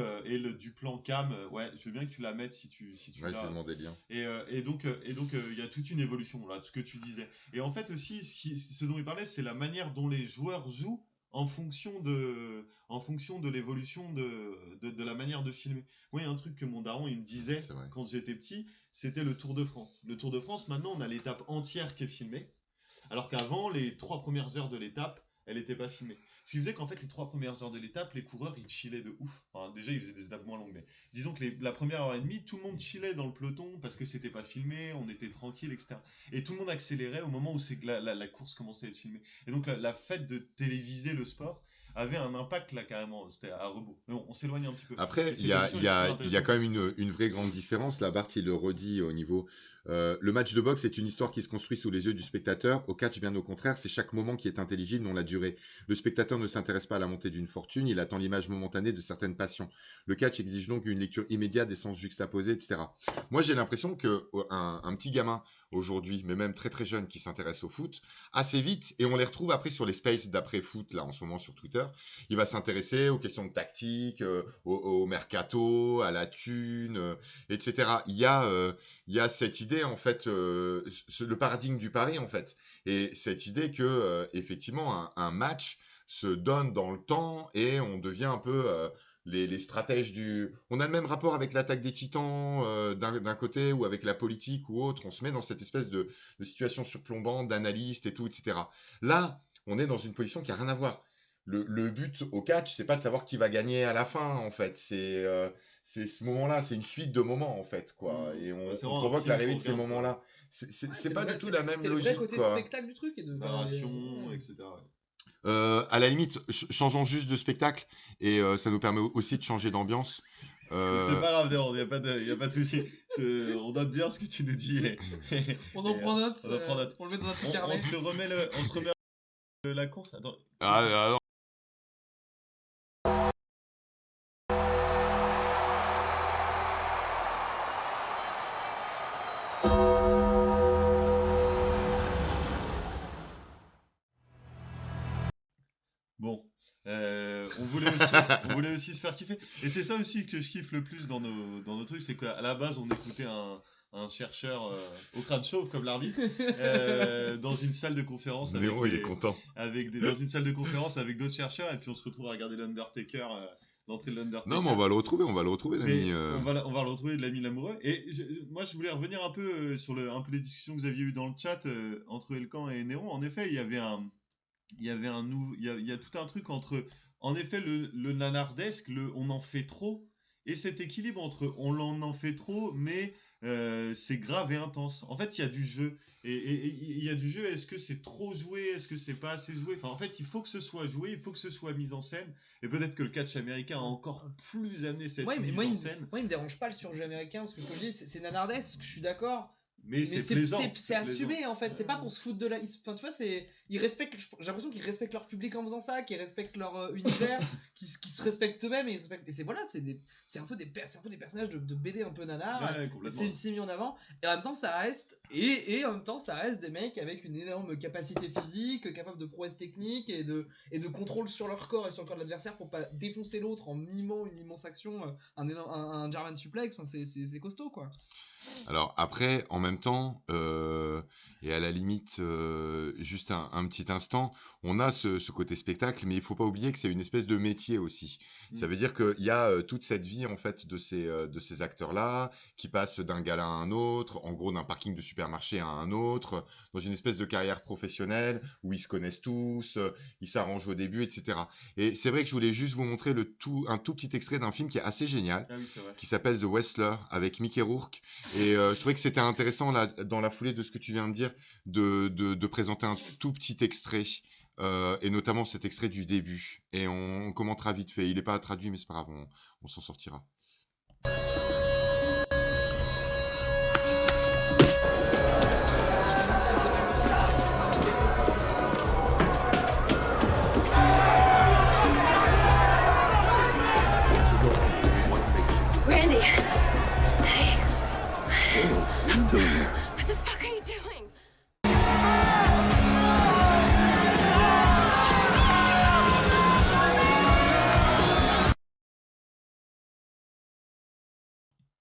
du plan cam, ouais, je veux bien que tu la mettes si tu Ouais, l'as. je vais demander le lien. Et donc, il y a toute une évolution là, de ce que tu disais. Et en fait aussi, ce dont il parlait, c'est la manière dont les joueurs jouent en fonction de l'évolution de la manière de filmer. Oui, un truc que mon daron il me disait C'est vrai. quand j'étais petit, c'était le Tour de France. Le Tour de France, maintenant, on a l'étape entière qui est filmée, alors qu'avant, les 3 premières heures de l'étape, elle n'était pas filmée. Ce qui faisait qu'en fait, les 3 premières heures de l'étape, les coureurs, ils chillaient de ouf. Enfin, déjà, ils faisaient des étapes moins longues, mais disons que la première heure et demie, tout le monde chillait dans le peloton parce que c'était pas filmé, on était tranquille, etc. Et tout le monde accélérait au moment où la course commençait à être filmée. Et donc, la fête de téléviser le sport avait un impact là carrément, c'était à rebours. Mais bon, on s'éloigne un petit peu. Après, Et il y a, cette il y a- émission est il y a super quand même intéressante. une vraie grande différence. Là, Bart, il le redit au niveau. Le match de boxe est une histoire qui se construit sous les yeux du spectateur. Au catch, bien au contraire, c'est chaque moment qui est intelligible, non la durée. Le spectateur ne s'intéresse pas à la montée d'une fortune, il attend l'image momentanée de certaines passions. Le catch exige donc une lecture immédiate des sens juxtaposés, etc. Moi, j'ai l'impression que un petit gamin aujourd'hui, mais même très très jeune, qui s'intéresse au foot, assez vite, et on les retrouve après sur les spaces d'après foot, là en ce moment sur Twitter, il va s'intéresser aux questions de tactique, au mercato, à la thune, etc. Il y a cette idée, en fait, le paradigme du pari, en fait. Et cette idée que, effectivement, un match se donne dans le temps et on devient un peu les stratèges du... On a le même rapport avec l'attaque des titans d'un côté ou avec la politique ou autre. On se met dans cette espèce de situation surplombante, d'analyste et tout, etc. Là, on est dans une position qui n'a rien à voir. Le but au catch, c'est pas de savoir qui va gagner à la fin, en fait. C'est ce moment-là, c'est une suite de moments, en fait, quoi. Et Ouais, c'est on vraiment un provoque film l'arrivée qu'on de ces regarde, quoi. moments-là. Ouais, C'est pas du tout la même c'est le vrai logique, côté quoi. spectacle du truc. Narration, Ouais. etc. ouais. À la limite, changeons juste de spectacle et ça nous permet aussi de changer d'ambiance. C'est Euh, pas grave, il n'y a pas de souci. On note bien ce que tu nous dis. On en prend note, on en prend note. on le met dans un petit On carnet. se remet la course. Attends. ah, Bon, on voulait aussi se faire kiffer. Et c'est ça aussi que je kiffe le plus dans nos trucs, c'est qu'à la base, on écoutait un chercheur au crâne chauve comme l'arbitre dans une salle de conférence Néo, il est content. dans une salle de conférence avec d'autres chercheurs, et puis on se retrouve à regarder l'Undertaker, l'entrée de l'Undertaker. Non, mais on va le retrouver, l'ami. Mais on va le retrouver de l'ami l'amoureux. Et moi, je voulais revenir un peu sur un peu les discussions que vous aviez eues dans le chat entre Elkan et Néron. En effet, il y a tout un truc entre, en effet, le nanardesque, on en fait trop, et cet équilibre entre on en fait trop, mais c'est grave et intense. En fait, il y a du jeu. Et il y a du jeu, est-ce que c'est trop joué, est-ce que c'est pas assez joué? Enfin, en fait, il faut que ce soit joué, il faut que ce soit mis en scène. Et peut-être que le catch américain a encore plus amené cette Ouais, mais mise moi, en scène. moi, il me dérange pas le surjeu américain, parce que comme je dis, c'est nanardesque, je suis d'accord. Mais Mais c'est plaisant. c'est assumé en fait, c'est pas pour se foutre de la. Enfin, tu vois, ils respectent. J'ai l'impression qu'ils respectent leur public en faisant ça, qu'ils respectent leur univers, qu'ils se respectent eux-mêmes. Et c'est voilà, c'est un peu des personnages de BD un peu nanar. Ouais, complètement. C'est mis en avant. Et en même temps, ça reste. Et en même temps, ça reste des mecs avec une énorme capacité physique, capables de prouesse technique et de contrôle sur leur corps et sur le corps de l'adversaire pour pas défoncer l'autre en mimant une immense action, un German suplex. Enfin, c'est costaud quoi. Alors après, en même temps, il Et à la limite, juste un petit instant, on a ce côté spectacle, mais il faut pas oublier que c'est une espèce de métier aussi. Ça veut dire qu'il y a toute cette vie en fait de ces acteurs-là qui passent d'un gala à un autre, en gros d'un parking de supermarché à un autre, dans une espèce de carrière professionnelle où ils se connaissent tous, ils s'arrangent au début, etc. Et c'est vrai que je voulais juste vous montrer un tout petit extrait d'un film qui est assez génial, Ah oui, c'est vrai. qui s'appelle The Wrestler avec Mickey Rourke. Et je trouvais que c'était intéressant là, dans la foulée de ce que tu viens de dire, de présenter un tout petit extrait. Et notamment cet extrait du début. Et on commentera vite fait. Il n'est pas traduit, mais c'est pas grave, on s'en sortira. Randy! Hey! What the fuck are you doing?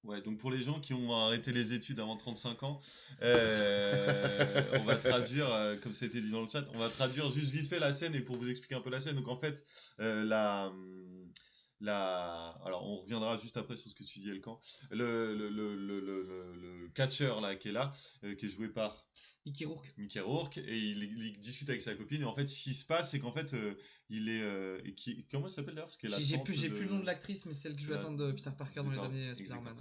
Ouais, donc pour les gens qui ont arrêté les études avant 35 ans, on va traduire, comme ça a été dit dans le chat, on va traduire juste vite fait la scène et pour vous expliquer un peu la scène. Donc en fait, alors on reviendra juste après sur ce que tu dis, Elkan. Le catcheur là qui est là, qui est joué par Mickey Rourke. Mickey Rourke, et il discute avec sa copine. Et en fait, ce qui se passe, c'est qu'en fait, il est. Comment elle s'appelle d'ailleurs? J'ai plus le nom de l'actrice, mais celle que je vais attendre de Peter Parker dans les derniers Spider-Man.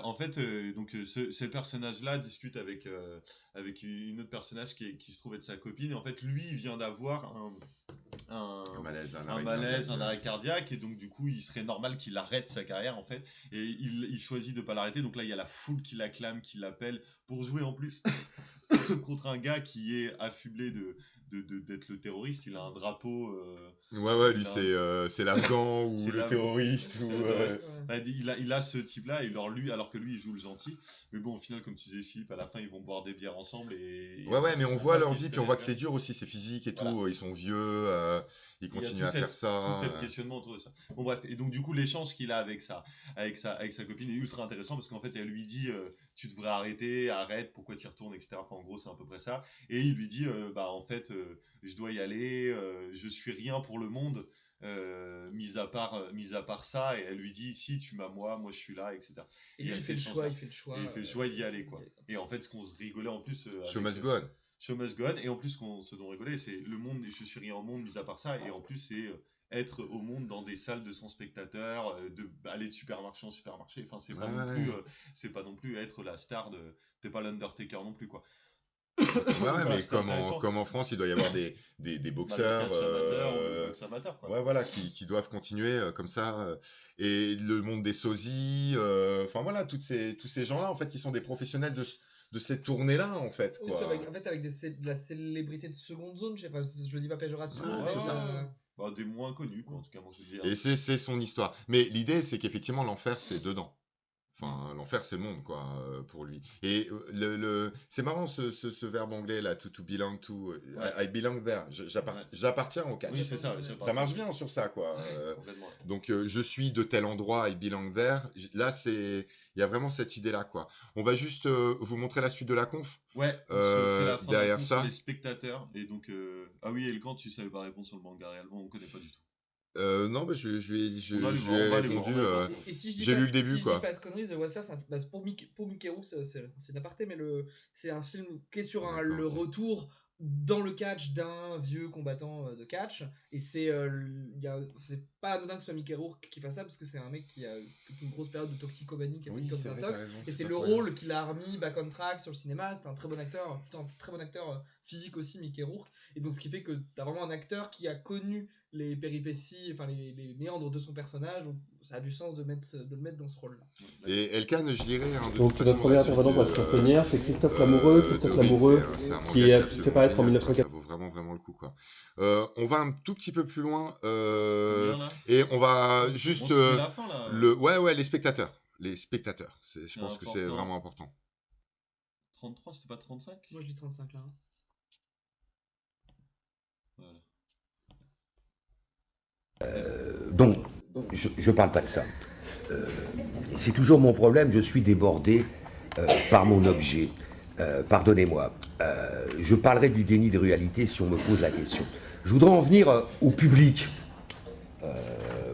En fait, donc ce personnage-là discute avec une autre personnage qui se trouve être sa copine. Et en fait, lui, il vient d'avoir un malaise, un arrêt cardiaque, et donc du coup, il serait normal qu'il arrête sa carrière en fait. Et il choisit de pas l'arrêter. Donc là, il y a la foule qui l'acclame, qui l'appelle pour jouer en plus. Contre un gars qui est affublé d'être le terroriste. Il a un drapeau. Ouais, lui, c'est l'Afghan ou le terroriste. Il a ce type-là, et alors que lui, il joue le gentil. Mais bon, au final, comme tu disais, Philippe, à la fin, ils vont boire des bières ensemble. Ouais, mais on voit leur vie, puis on voit que c'est dur aussi, c'est physique et tout. Ils sont vieux, ils continuent à faire ça. Tout cet questionnement autour de ça. Bon, bref, et donc, du coup, l'échange qu'il a avec sa copine est ultra intéressant parce qu'en fait, elle lui dit tu devrais arrête, pourquoi tu y retournes, etc. Enfin, en gros, c'est à peu près ça. Et il lui dit en fait, je dois y aller, je suis rien pour le monde. Mis à part ça, et elle lui dit si tu m'as moi je suis là, etc. Et lui il fait le choix d'y aller quoi. Et en fait ce qu'on se rigolait en plus Show must go on. Show must go on, et en plus ce dont on rigolait c'est le monde, je suis rien au monde mis à part ça, et en plus c'est être au monde dans des salles de 100 spectateurs, aller de supermarché en supermarché, enfin c'est pas non plus c'est pas non plus être la star de, t'es pas l'Undertaker non plus quoi. Mais comme en France, il doit y avoir des boxeurs, amateurs, ouais, voilà, qui doivent continuer comme ça. Et le monde des sosies, enfin voilà, tous ces gens-là, en fait, qui sont des professionnels de cette tournée-là, en fait. Oui, avec de la célébrité de seconde zone, je le dis pas péjorativement. C'est ça. Des moins connus, quoi, en tout cas, moi je veux dire. Et c'est son histoire. Mais l'idée, c'est qu'effectivement, l'enfer, c'est dedans. Enfin, l'enfer, c'est le monde, quoi, pour lui. Et c'est marrant, ce verbe anglais, là, to belong to, I belong there. J'appartiens au catch. Oui, c'est ça. Ça marche bien sur ça, quoi. Complètement. Donc, je suis de tel endroit, I belong there. Là, il y a vraiment cette idée-là, quoi. On va juste vous montrer la suite de la conf. Ouais, on se fait la fin derrière de la conf ça. sur les spectateurs. Et donc, ah oui, Elkan, tu savais pas répondre sur le manga réellement, on connaît pas du tout. Non, bah, je lui ai répondu. J'ai lu le début, quoi. Si je dis pas de conneries, The Wrestler, pour Mickey Rourke, c'est une aparté, mais c'est un film qui est sur le retour dans le catch d'un vieux combattant de catch. Et c'est pas anodin que ce soit Mickey Rourke qui fasse ça, parce que c'est un mec qui a une grosse période de toxicomanie, qui a fait une intox. Et c'est le rôle qu'il a remis back on track sur le cinéma. C'est un très bon acteur, physique aussi, Mickey Rourke. Et donc, ce qui fait que t'as vraiment un acteur qui a connu les péripéties, enfin les méandres de son personnage, donc ça a du sens de le mettre dans ce rôle-là. Et Elkan, je dirais... Donc notre premier intervenant pour la surpreneur, c'est Christophe Lamoureux. Qui fait paraître en 1904. Ça vaut vraiment le coup, quoi. On va un tout petit peu plus loin, et on va juste... la fin, là. Les spectateurs. Je pense que c'est vraiment important. 33, c'était pas 35? Moi je dis 35 là. Voilà. Donc, je parle pas de ça. C'est toujours mon problème, je suis débordé par mon objet. Pardonnez-moi. je parlerai du déni de réalité si on me pose la question. Je voudrais en venir au public.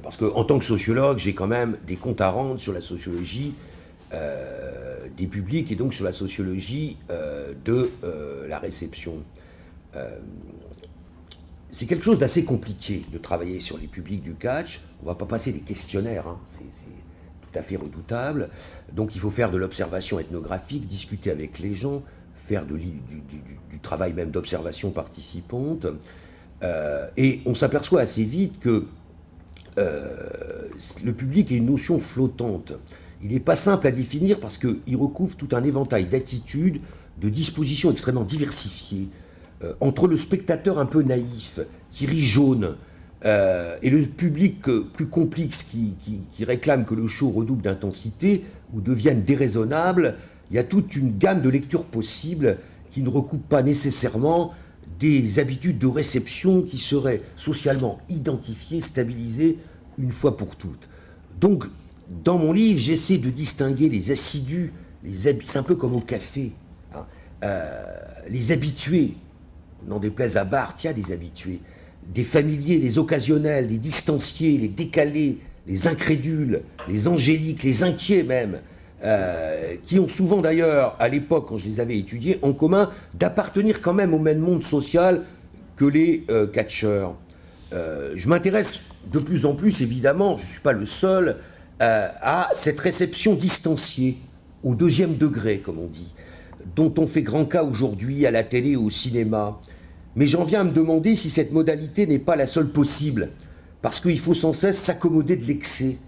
Parce qu'en tant que sociologue, j'ai quand même des comptes à rendre sur la sociologie des publics et donc sur la sociologie de la réception. C'est quelque chose d'assez compliqué de travailler sur les publics du catch. On ne va pas passer des questionnaires, hein. C'est tout à fait redoutable. Donc il faut faire de l'observation ethnographique, discuter avec les gens, faire du travail même d'observation participante. Et on s'aperçoit assez vite que le public est une notion flottante. Il n'est pas simple à définir parce qu'il recouvre tout un éventail d'attitudes, de dispositions extrêmement diversifiées. Entre le spectateur un peu naïf, qui rit jaune, et le public plus complexe qui réclame que le show redouble d'intensité ou devienne déraisonnable, il y a toute une gamme de lectures possibles qui ne recoupent pas nécessairement des habitudes de réception qui seraient socialement identifiées, stabilisées une fois pour toutes. Donc, dans mon livre, j'essaie de distinguer les assidus, c'est un peu comme au café, hein, les habitués, n'en déplaise à Barthes, il y a des habitués, des familiers, les occasionnels, les distanciés, les décalés, les incrédules, les angéliques, les inquiets même, qui ont souvent d'ailleurs, à l'époque, quand je les avais étudiés, en commun d'appartenir quand même au même monde social que les catcheurs. Je m'intéresse de plus en plus, évidemment, je ne suis pas le seul, à cette réception distanciée, au deuxième degré, comme on dit, dont on fait grand cas aujourd'hui à la télé et au cinéma. Mais j'en viens à me demander si cette modalité n'est pas la seule possible, parce qu'il faut sans cesse s'accommoder de l'excès.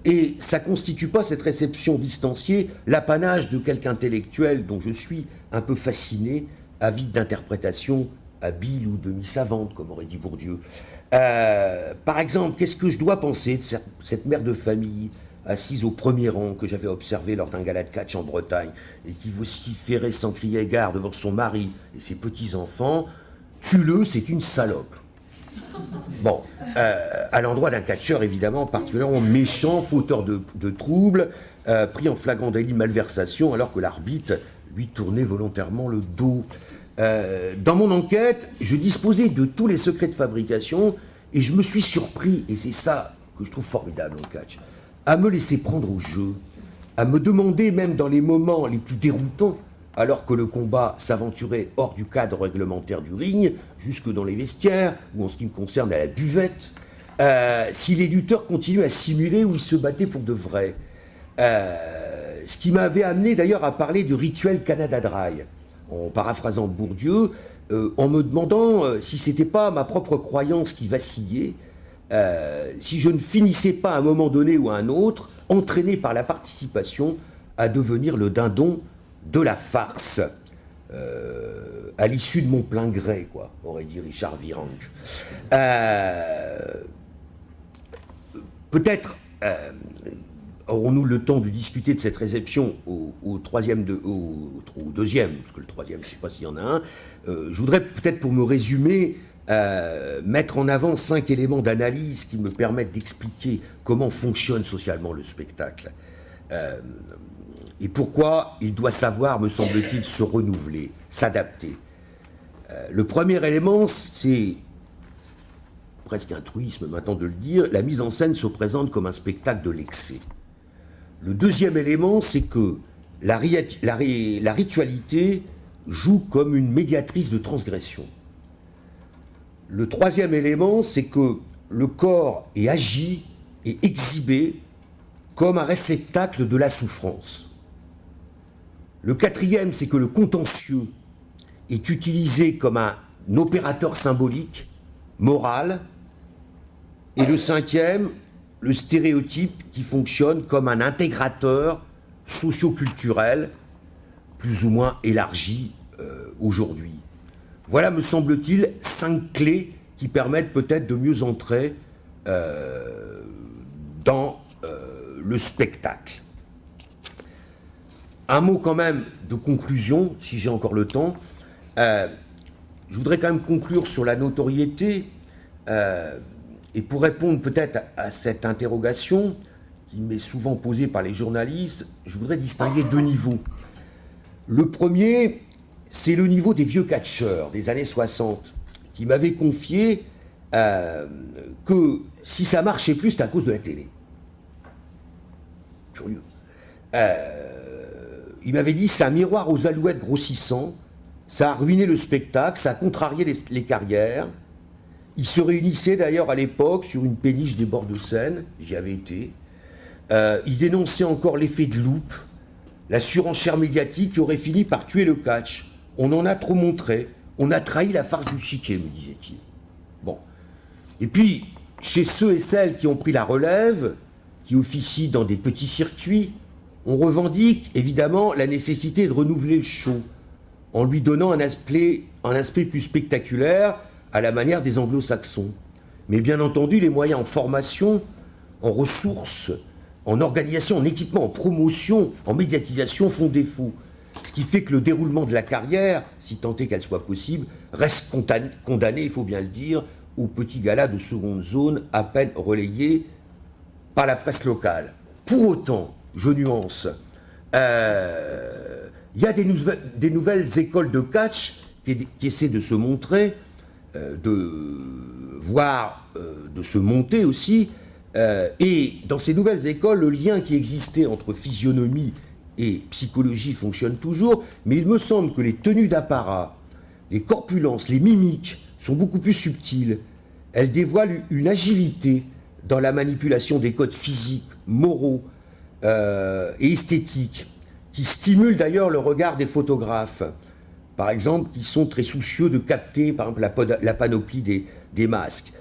Et ça ne constitue pas, cette réception distanciée, l'apanage de quelque intellectuel dont je suis un peu fasciné, avide d'interprétations habiles ou demi-savantes, comme aurait dit Bourdieu. Par exemple, qu'est-ce que je dois penser de cette mère de famille assise au premier rang que j'avais observé lors d'un gala de catch en Bretagne et qui vociférait sans crier gare devant son mari et ses petits-enfants, tue-le, c'est une salope. Bon, à l'endroit d'un catcheur évidemment particulièrement méchant, fauteur de troubles, pris en flagrant délit de malversation alors que l'arbitre lui tournait volontairement le dos. Dans mon enquête, je disposais de tous les secrets de fabrication et je me suis surpris, et c'est ça que je trouve formidable au catch, à me laisser prendre au jeu, à me demander même dans les moments les plus déroutants, alors que le combat s'aventurait hors du cadre réglementaire du ring, jusque dans les vestiaires, ou en ce qui me concerne à la buvette, si les lutteurs continuaient à simuler ou ils se battaient pour de vrai. Ce qui m'avait amené d'ailleurs à parler du rituel Canada Dry, en paraphrasant Bourdieu, en me demandant si c'était pas ma propre croyance qui vacillait, si je ne finissais pas à un moment donné ou à un autre, entraîné par la participation, à devenir le dindon de la farce, à l'issue de mon plein gré, quoi, aurait dit Richard Virenque. Peut-être aurons-nous le temps de discuter de cette réception au deuxième, parce que le troisième, je ne sais pas s'il y en a un. Je voudrais peut-être, pour me résumer, mettre en avant 5 éléments d'analyse qui me permettent d'expliquer comment fonctionne socialement le spectacle et pourquoi il doit savoir, me semble-t-il, se renouveler, s'adapter. Le premier élément, c'est presque un truisme maintenant de le dire, la mise en scène se présente comme un spectacle de l'excès. Le deuxième élément, c'est que la ritualité joue comme une médiatrice de transgression. Le troisième élément, c'est que le corps est agi et exhibé comme un réceptacle de la souffrance. Le quatrième, c'est que le contentieux est utilisé comme un opérateur symbolique, moral. Et le cinquième, le stéréotype qui fonctionne comme un intégrateur socio-culturel, plus ou moins élargi aujourd'hui. Voilà, me semble-t-il, 5 clés qui permettent peut-être de mieux entrer dans le spectacle. Un mot quand même de conclusion, si j'ai encore le temps. Je voudrais quand même conclure sur la notoriété. Et pour répondre peut-être à cette interrogation qui m'est souvent posée par les journalistes, je voudrais distinguer 2 niveaux. Le premier, c'est le niveau des vieux catcheurs des années 60 qui m'avaient confié que si ça marchait plus, c'était à cause de la télé. Curieux. Il m'avait dit, c'est un miroir aux alouettes grossissants, ça a ruiné le spectacle, ça a contrarié les carrières. Ils se réunissaient d'ailleurs à l'époque sur une péniche des bords de Seine, j'y avais été. Ils dénonçaient encore l'effet de loupe, la surenchère médiatique qui aurait fini par tuer le catch. On en a trop montré, on a trahi la farce du chiquet, me disait-il. Bon. Et puis, chez ceux et celles qui ont pris la relève, qui officient dans des petits circuits, on revendique évidemment la nécessité de renouveler le show, en lui donnant un aspect plus spectaculaire à la manière des anglo-saxons. Mais bien entendu, les moyens en formation, en ressources, en organisation, en équipement, en promotion, en médiatisation font défaut. Ce qui fait que le déroulement de la carrière, si tant est qu'elle soit possible, reste condamné, il faut bien le dire, aux petits galas de seconde zone à peine relayés par la presse locale. Pour autant, je nuance, il y a des nouvelles écoles de catch qui essaient de se montrer, de se monter aussi, et dans ces nouvelles écoles, le lien qui existait entre physionomie et psychologie fonctionne toujours, mais il me semble que les tenues d'apparat, les corpulences, les mimiques sont beaucoup plus subtiles. Elles dévoilent une agilité dans la manipulation des codes physiques, moraux et esthétiques, qui stimulent d'ailleurs le regard des photographes, par exemple, qui sont très soucieux de capter, par exemple, la panoplie des masques.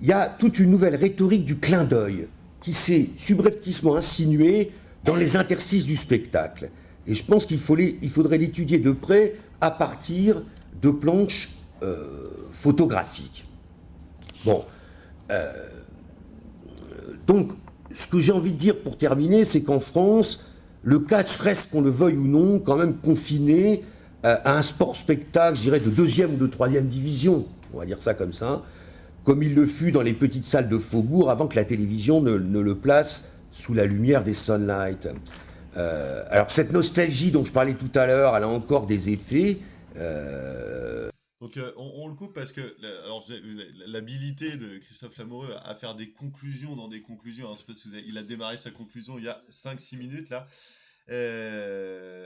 Il y a toute une nouvelle rhétorique du clin d'œil qui s'est subrepticement insinuée dans les interstices du spectacle. Et je pense qu'il faudrait l'étudier de près à partir de planches photographiques. Bon. Donc, ce que j'ai envie de dire pour terminer, c'est qu'en France, le catch reste, qu'on le veuille ou non, quand même confiné à un sport-spectacle, je dirais, de 2e ou de 3e division, on va dire ça comme ça, comme il le fut dans les petites salles de Faubourg avant que la télévision ne le place sous la lumière des sunlights. Alors cette nostalgie dont je parlais tout à l'heure, elle a encore des effets. Donc on le coupe parce que l'habilité de Christophe Lamoureux à faire des conclusions dans des conclusions, hein, je sais pas si il a démarré sa conclusion il y a 5-6 minutes là.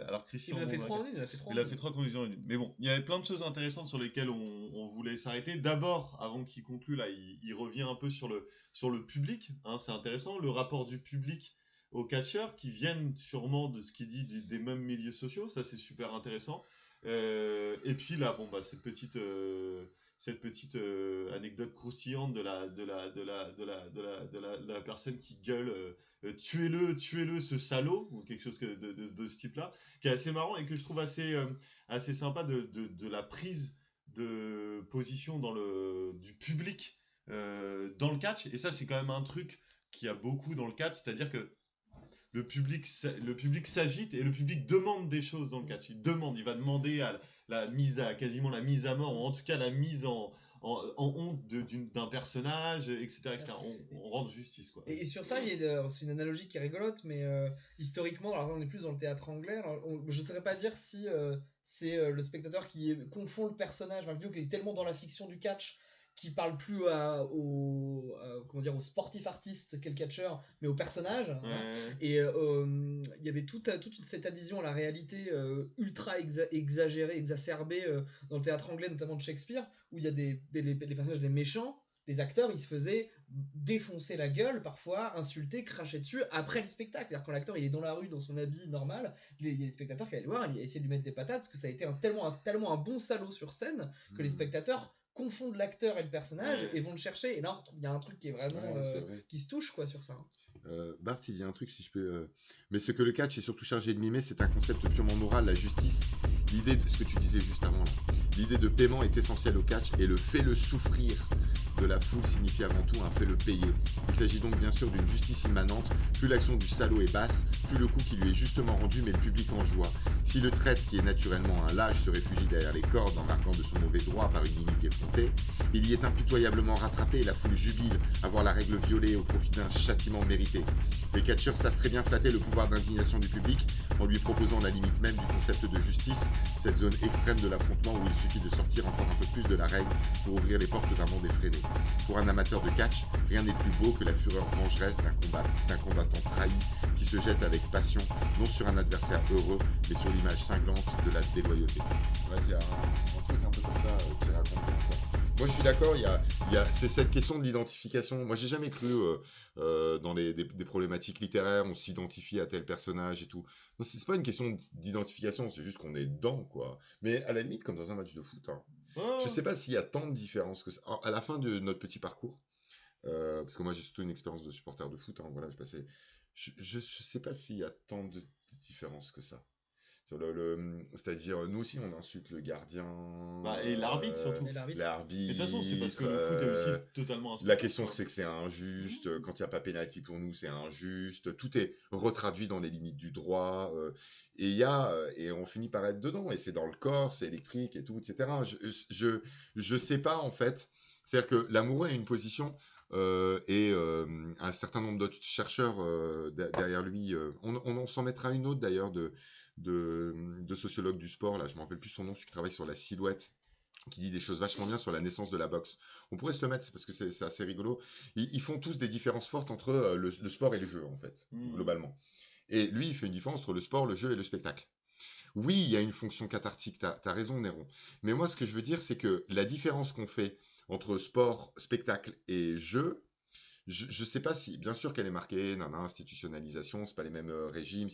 Alors Christian, il a fait 3 minutes, il a fait 3 conclusions. Mais bon, il y avait plein de choses intéressantes sur lesquelles on voulait s'arrêter. D'abord, avant qu'il conclue là, il revient un peu sur le public, hein, c'est intéressant, le rapport du public aux catcheurs qui viennent sûrement de ce qu'il dit des mêmes milieux sociaux, ça c'est super intéressant. Et puis là, bon bah cette petite anecdote croustillante de la personne qui gueule tuez-le ce salaud, ou quelque chose de ce type-là, qui est assez marrant et que je trouve assez sympa de la prise de position du public dans le catch. Et ça, c'est quand même un truc qu'il y a beaucoup dans le catch, c'est-à-dire que le public s'agite et le public demande des choses dans le catch. Il va demander quasiment la mise à mort, ou en tout cas la mise en honte d'un personnage, etc. On rend justice, quoi. Et sur ça, c'est une analogie qui est rigolote, mais historiquement, alors on est plus dans le théâtre anglais, alors, je ne saurais pas dire si c'est le spectateur qui confond le personnage, qui est tellement dans la fiction du catch, qui parle plus au sportif artiste qu'est le catcheur, mais au personnage. Ouais. Hein. Et il y avait toute cette adhésion à la réalité ultra exagérée, exacerbée dans le théâtre anglais, notamment de Shakespeare, où il y a les personnages des méchants, les acteurs, ils se faisaient défoncer la gueule, parfois, insulter, cracher dessus après le spectacle. C'est-à-dire quand l'acteur il est dans la rue, dans son habit normal, il y a des spectateurs qui allaient le voir, il a essayé de lui mettre des patates, parce que ça a été tellement un bon salaud sur scène que les spectateurs confondent l'acteur et le personnage et vont le chercher. Et là, il y a un truc qui est vraiment qui se touche quoi sur ça. Bart, il dit un truc, si je peux. Mais ce que le catch est surtout chargé de mimer, c'est un concept purement moral, la justice. L'idée de ce que tu disais juste avant, là. L'idée de paiement est essentielle au catch et le fait-le souffrir de la foule signifie avant tout un fait-le payer. Il s'agit donc bien sûr d'une justice immanente. Plus l'action du salaud est basse, plus le coup qui lui est justement rendu met le public en joie. Si le traître, qui est naturellement un lâche, se réfugie derrière les cordes en marquant de son mauvais droit par une mimique effrontée, il y est impitoyablement rattrapé et la foule jubile à voir la règle violée au profit d'un châtiment mérité. Les catcheurs savent très bien flatter le pouvoir d'indignation du public en lui proposant la limite même du concept de justice, cette zone extrême de l'affrontement où il suffit de sortir encore un peu plus de la règle pour ouvrir les portes d'un monde effréné. Pour un amateur de catch, rien n'est plus beau que la fureur vengeresse d'un combattant trahi qui se jette avec passion, non sur un adversaire heureux, mais sur l'image cinglante de la déloyauté. Ouais, il y a un truc un peu comme ça qui raconte bien, quoi. Moi, je suis d'accord, c'est cette question de l'identification. Moi, j'ai jamais cru dans des problématiques littéraires, on s'identifie à tel personnage et tout. Non, c'est pas une question d'identification, c'est juste qu'on est dedans, quoi. Mais à la limite, comme dans un match de foot, hein, je sais pas s'il y a tant de différences que ça. À la fin de notre petit parcours, parce que moi, j'ai surtout une expérience de supporter de foot, hein, voilà, je sais pas s'il y a tant de différences que ça. Sur c'est-à-dire, nous aussi, on insulte le gardien. Et l'arbitre surtout. Et l'arbitre. Et de toute façon, c'est parce que le foot est aussi totalement La question, c'est que c'est injuste. Quand il n'y a pas pénalty pour nous, c'est injuste. Tout est retraduit dans les limites du droit. Et on finit par être dedans. Et c'est dans le corps, c'est électrique et tout, etc. Je sais pas, en fait. C'est-à-dire que l'amoureux a une position. Un certain nombre d'autres chercheurs derrière lui. On s'en mettra une autre d'ailleurs de sociologue du sport, là, je me rappelle plus son nom, celui qui travaille sur la silhouette, qui dit des choses vachement bien sur la naissance de la boxe. On pourrait se le mettre, parce que c'est assez rigolo. Ils font tous des différences fortes entre le sport et le jeu, en fait, globalement. Et lui, il fait une différence entre le sport, le jeu et le spectacle. Oui, il y a une fonction cathartique, t'as raison, Néron. Mais moi, ce que je veux dire, c'est que la différence qu'on fait entre sport, spectacle et jeu, je sais pas si, bien sûr qu'elle est marquée, institutionnalisation, c'est pas les mêmes régimes.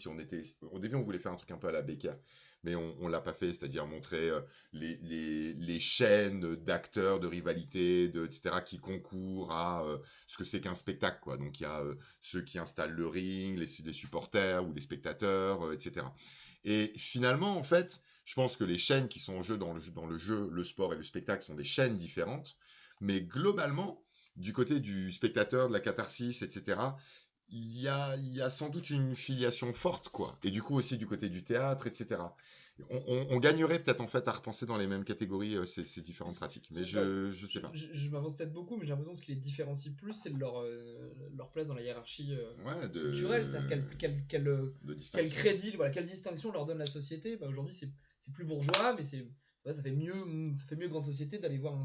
Au début, on voulait faire un truc un peu à la Becker, mais on l'a pas fait, c'est-à-dire montrer les chaînes d'acteurs, de rivalité, etc., qui concourent à ce que c'est qu'un spectacle, quoi. Donc il y a ceux qui installent le ring, les supporters ou les spectateurs, etc. Et finalement, en fait, je pense que les chaînes qui sont en jeu dans le jeu, le sport et le spectacle sont des chaînes différentes, mais globalement, du côté du spectateur, de la catharsis, etc., il y a sans doute une filiation forte, quoi. Et du coup aussi du côté du théâtre, etc. On gagnerait peut-être en fait à repenser dans les mêmes catégories ces différentes pratiques. Mais je sais pas. Je m'avance peut-être beaucoup, mais j'ai l'impression que ce qui les différencie plus, c'est leur place dans la hiérarchie culturelle. C'est-à-dire quel crédit, voilà, quelle distinction leur donne la société. Aujourd'hui, c'est plus bourgeois, mais ça fait mieux grande société d'aller voir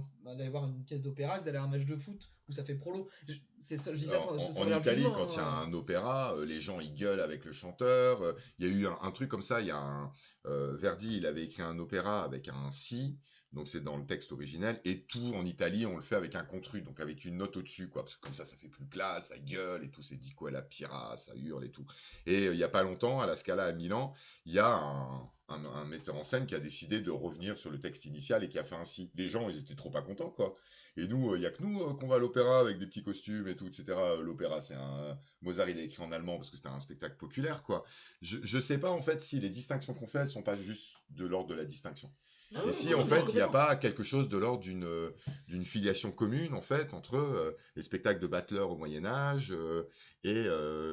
une pièce d'opéra que d'aller à un match de foot où ça fait prolo. Je dis ça en Italie, quand il y a un opéra, les gens ils gueulent avec le chanteur. Il y a eu un truc comme ça. Il y a Verdi, il avait écrit un opéra avec un si. Donc c'est dans le texte originel, et tout en Italie on le fait avec un contrut, donc avec une note au-dessus, quoi, parce que comme ça fait plus classe, ça gueule et tout, c'est dit quoi la pira, ça hurle et tout. Et il y a pas longtemps à la Scala à Milan, il y a un metteur en scène qui a décidé de revenir sur le texte initial et qui a fait ainsi. Les gens ils étaient trop pas contents, quoi. Et nous, il y a que nous qu'on va à l'opéra avec des petits costumes et tout, etc. L'opéra, c'est Mozart, il a écrit en allemand parce que c'était un spectacle populaire, quoi. Je sais pas en fait si les distinctions qu'on fait, elles sont pas juste de l'ordre de la distinction. Et si en fait il n'y a pas quelque chose de l'ordre d'une filiation commune en fait entre les spectacles de battleurs au Moyen-Âge et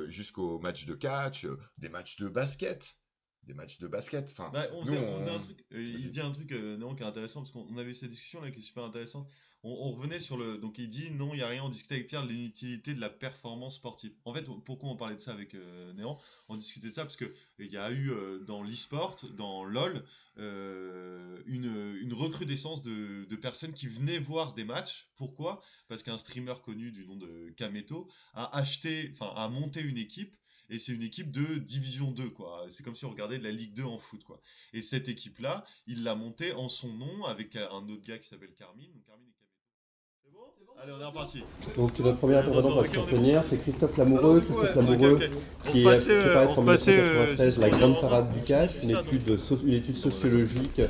jusqu'aux matchs de catch, des matchs de basket. Enfin, il dit un truc non, qui est intéressant, parce qu'on avait eu cette discussion là qui est super intéressante. On revenait sur donc il dit non, il n'y a rien, on discutait avec Pierre de l'inutilité de la performance sportive. En fait, pourquoi on parlait de ça avec Néant? On discutait de ça parce que il y a eu dans l'e-sport, dans LoL, une recrudescence de personnes qui venaient voir des matchs. Pourquoi? Parce qu'un streamer connu du nom de Kameto a monté une équipe. Et c'est une équipe de Division 2, quoi. C'est comme si on regardait de la Ligue 2 en foot, quoi. Et cette équipe-là, il l'a montée en son nom avec un autre gars qui s'appelle Carmine. Donc Carmine et Kameto. C'est bon? Allez, on est reparti. Donc notre premier intervenant pour la question plénière, c'est Christophe Lamoureux. Christophe Lamoureux, qui paraît en 1993 La Grande Parade du Catch, une étude sociologique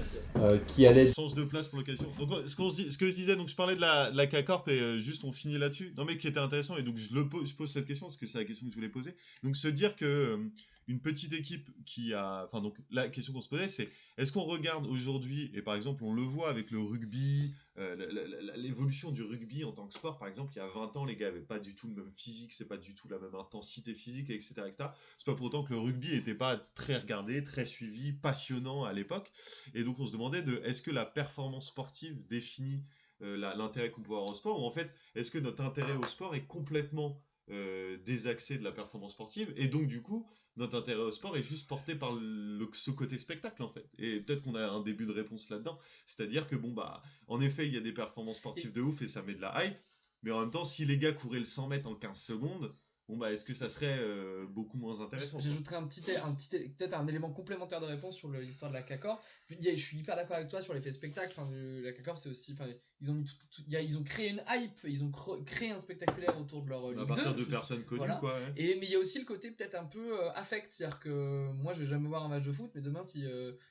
qui allait... Change de place pour l'occasion. Donc ce que je disais, donc je parlais de la K-Corp et juste on finit là-dessus. Non mais qui était intéressant, et donc je pose cette question parce que c'est la question que je voulais poser. Donc se dire que une petite équipe qui a... Enfin, donc, la question qu'on se posait, c'est est-ce qu'on regarde aujourd'hui, et par exemple, on le voit avec le rugby, l'évolution du rugby en tant que sport, par exemple, il y a 20 ans, les gars n'avaient pas du tout le même physique, c'est pas du tout la même intensité physique, etc. etc. C'est pas pour autant que le rugby n'était pas très regardé, très suivi, passionnant à l'époque. Et donc, on se demandait est-ce que la performance sportive définit l'intérêt qu'on peut avoir au sport, ou en fait, est-ce que notre intérêt au sport est complètement désaxé de la performance sportive, et donc du coup, notre intérêt au sport est juste porté par ce côté spectacle, en fait. Et peut-être qu'on a un début de réponse là-dedans, c'est-à-dire que, bon, bah, en effet, il y a des performances sportives de ouf, et ça met de la hype, mais en même temps, si les gars couraient le 100 mètres en 15 secondes, bon, bah, est-ce que ça serait beaucoup moins intéressant? J'ajouterais peut-être un élément complémentaire de réponse sur l'histoire de la CACOR. Je suis hyper d'accord avec toi sur l'effet spectacle. Enfin, la CACOR, c'est aussi, enfin, ils ont mis ils ont créé une hype, ils ont créé un spectaculaire autour de leur Ligue 2. À partir de personnes connues, voilà. quoi. Ouais. Mais il y a aussi le côté peut-être un peu affect, c'est-à-dire que moi, je vais jamais voir un match de foot, mais demain, si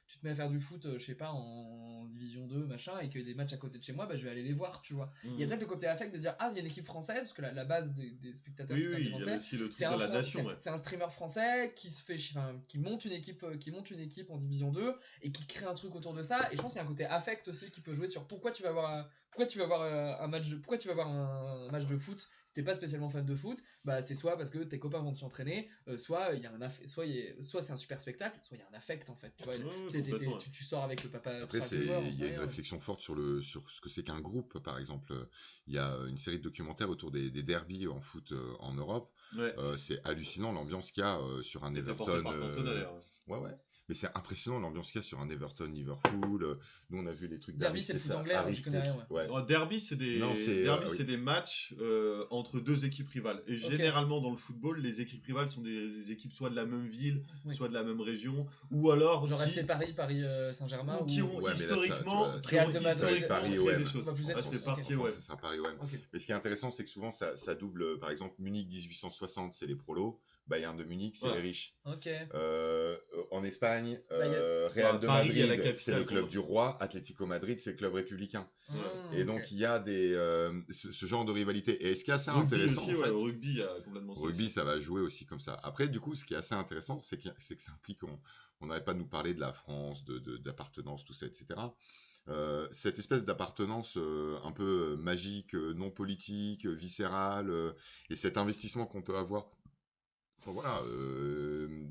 tu te mets à faire du foot, je sais pas, en division 2, machin, et qu'il y a des matchs à côté de chez moi, bah, je vais aller les voir, tu vois. Il y a peut-être le côté affect de dire, ah, il y a une équipe française, parce que la base des spectateurs, c'est des Français. C'est un nation, c'est un streamer français qui se fait, qui monte une équipe en division 2 et qui crée un truc autour de ça. Et je pense qu'il y a un côté affect aussi qui peut jouer sur pourquoi tu vas voir un match de foot si t'es pas spécialement fan de foot. Bah c'est soit parce que tes copains vont t'y entraîner, soit il y a soit c'est un super spectacle, soit il y a un affect en fait. Tu vois, tu sors avec le papa. Après, il y a une réflexion forte sur ce que c'est qu'un groupe. Par exemple, il y a une série de documentaires autour des derbies en foot en Europe. Ouais. C'est hallucinant l'ambiance qu'il y a sur un Everton. Ouais. Mais c'est impressionnant l'ambiance qu'il y a sur un Everton Liverpool. Nous on a vu les trucs Derby, c'est le foot anglais, je connais rien. Ouais. Derby, c'est des matchs entre deux équipes rivales. Et généralement dans le football, les équipes rivales sont des équipes soit de la même ville, soit de la même région, ou alors genre FC Paris, Saint-Germain, ou qui ont historiquement Real de Madrid, Paris, fait des choses. C'est parti, ouais. C'est Paris, ouais. Mais ce qui est intéressant, c'est que souvent ça double. Par exemple, Munich 1860, c'est les prolos. Bayern de Munich, c'est les riches. En Espagne, Real de Madrid, c'est le club du roi. Atlético Madrid, c'est le club républicain. Et donc, il y a ce genre de rivalité. Et ce qui est assez intéressant, aussi, en fait, au rugby, il y a complètement ça. Au rugby, ça va jouer aussi comme ça. Après, du coup, ce qui est assez intéressant, c'est que ça implique, on n'arrête pas de nous parler de la France, d'appartenance, tout ça, etc. Cette espèce d'appartenance un peu magique, non politique, viscérale, et cet investissement qu'on peut avoir. Enfin, voilà,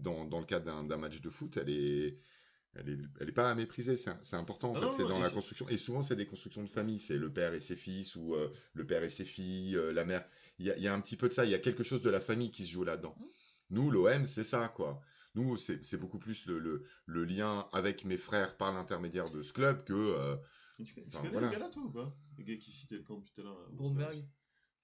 dans le cadre d'un match de foot, elle est pas à mépriser, c'est important en fait, c'est dans la construction, et souvent c'est des constructions de famille, c'est le père et ses fils, ou le père et ses filles, la mère, il y a un petit peu de ça, il y a quelque chose de la famille qui se joue là-dedans. Nous, l'OM, c'est ça, quoi. Nous, c'est beaucoup plus le lien avec mes frères par l'intermédiaire de ce club que... Tu connais ce gars-là, toi, ou pas? Le gars qui citait le camp depuis tout à l'heure. Bromberg.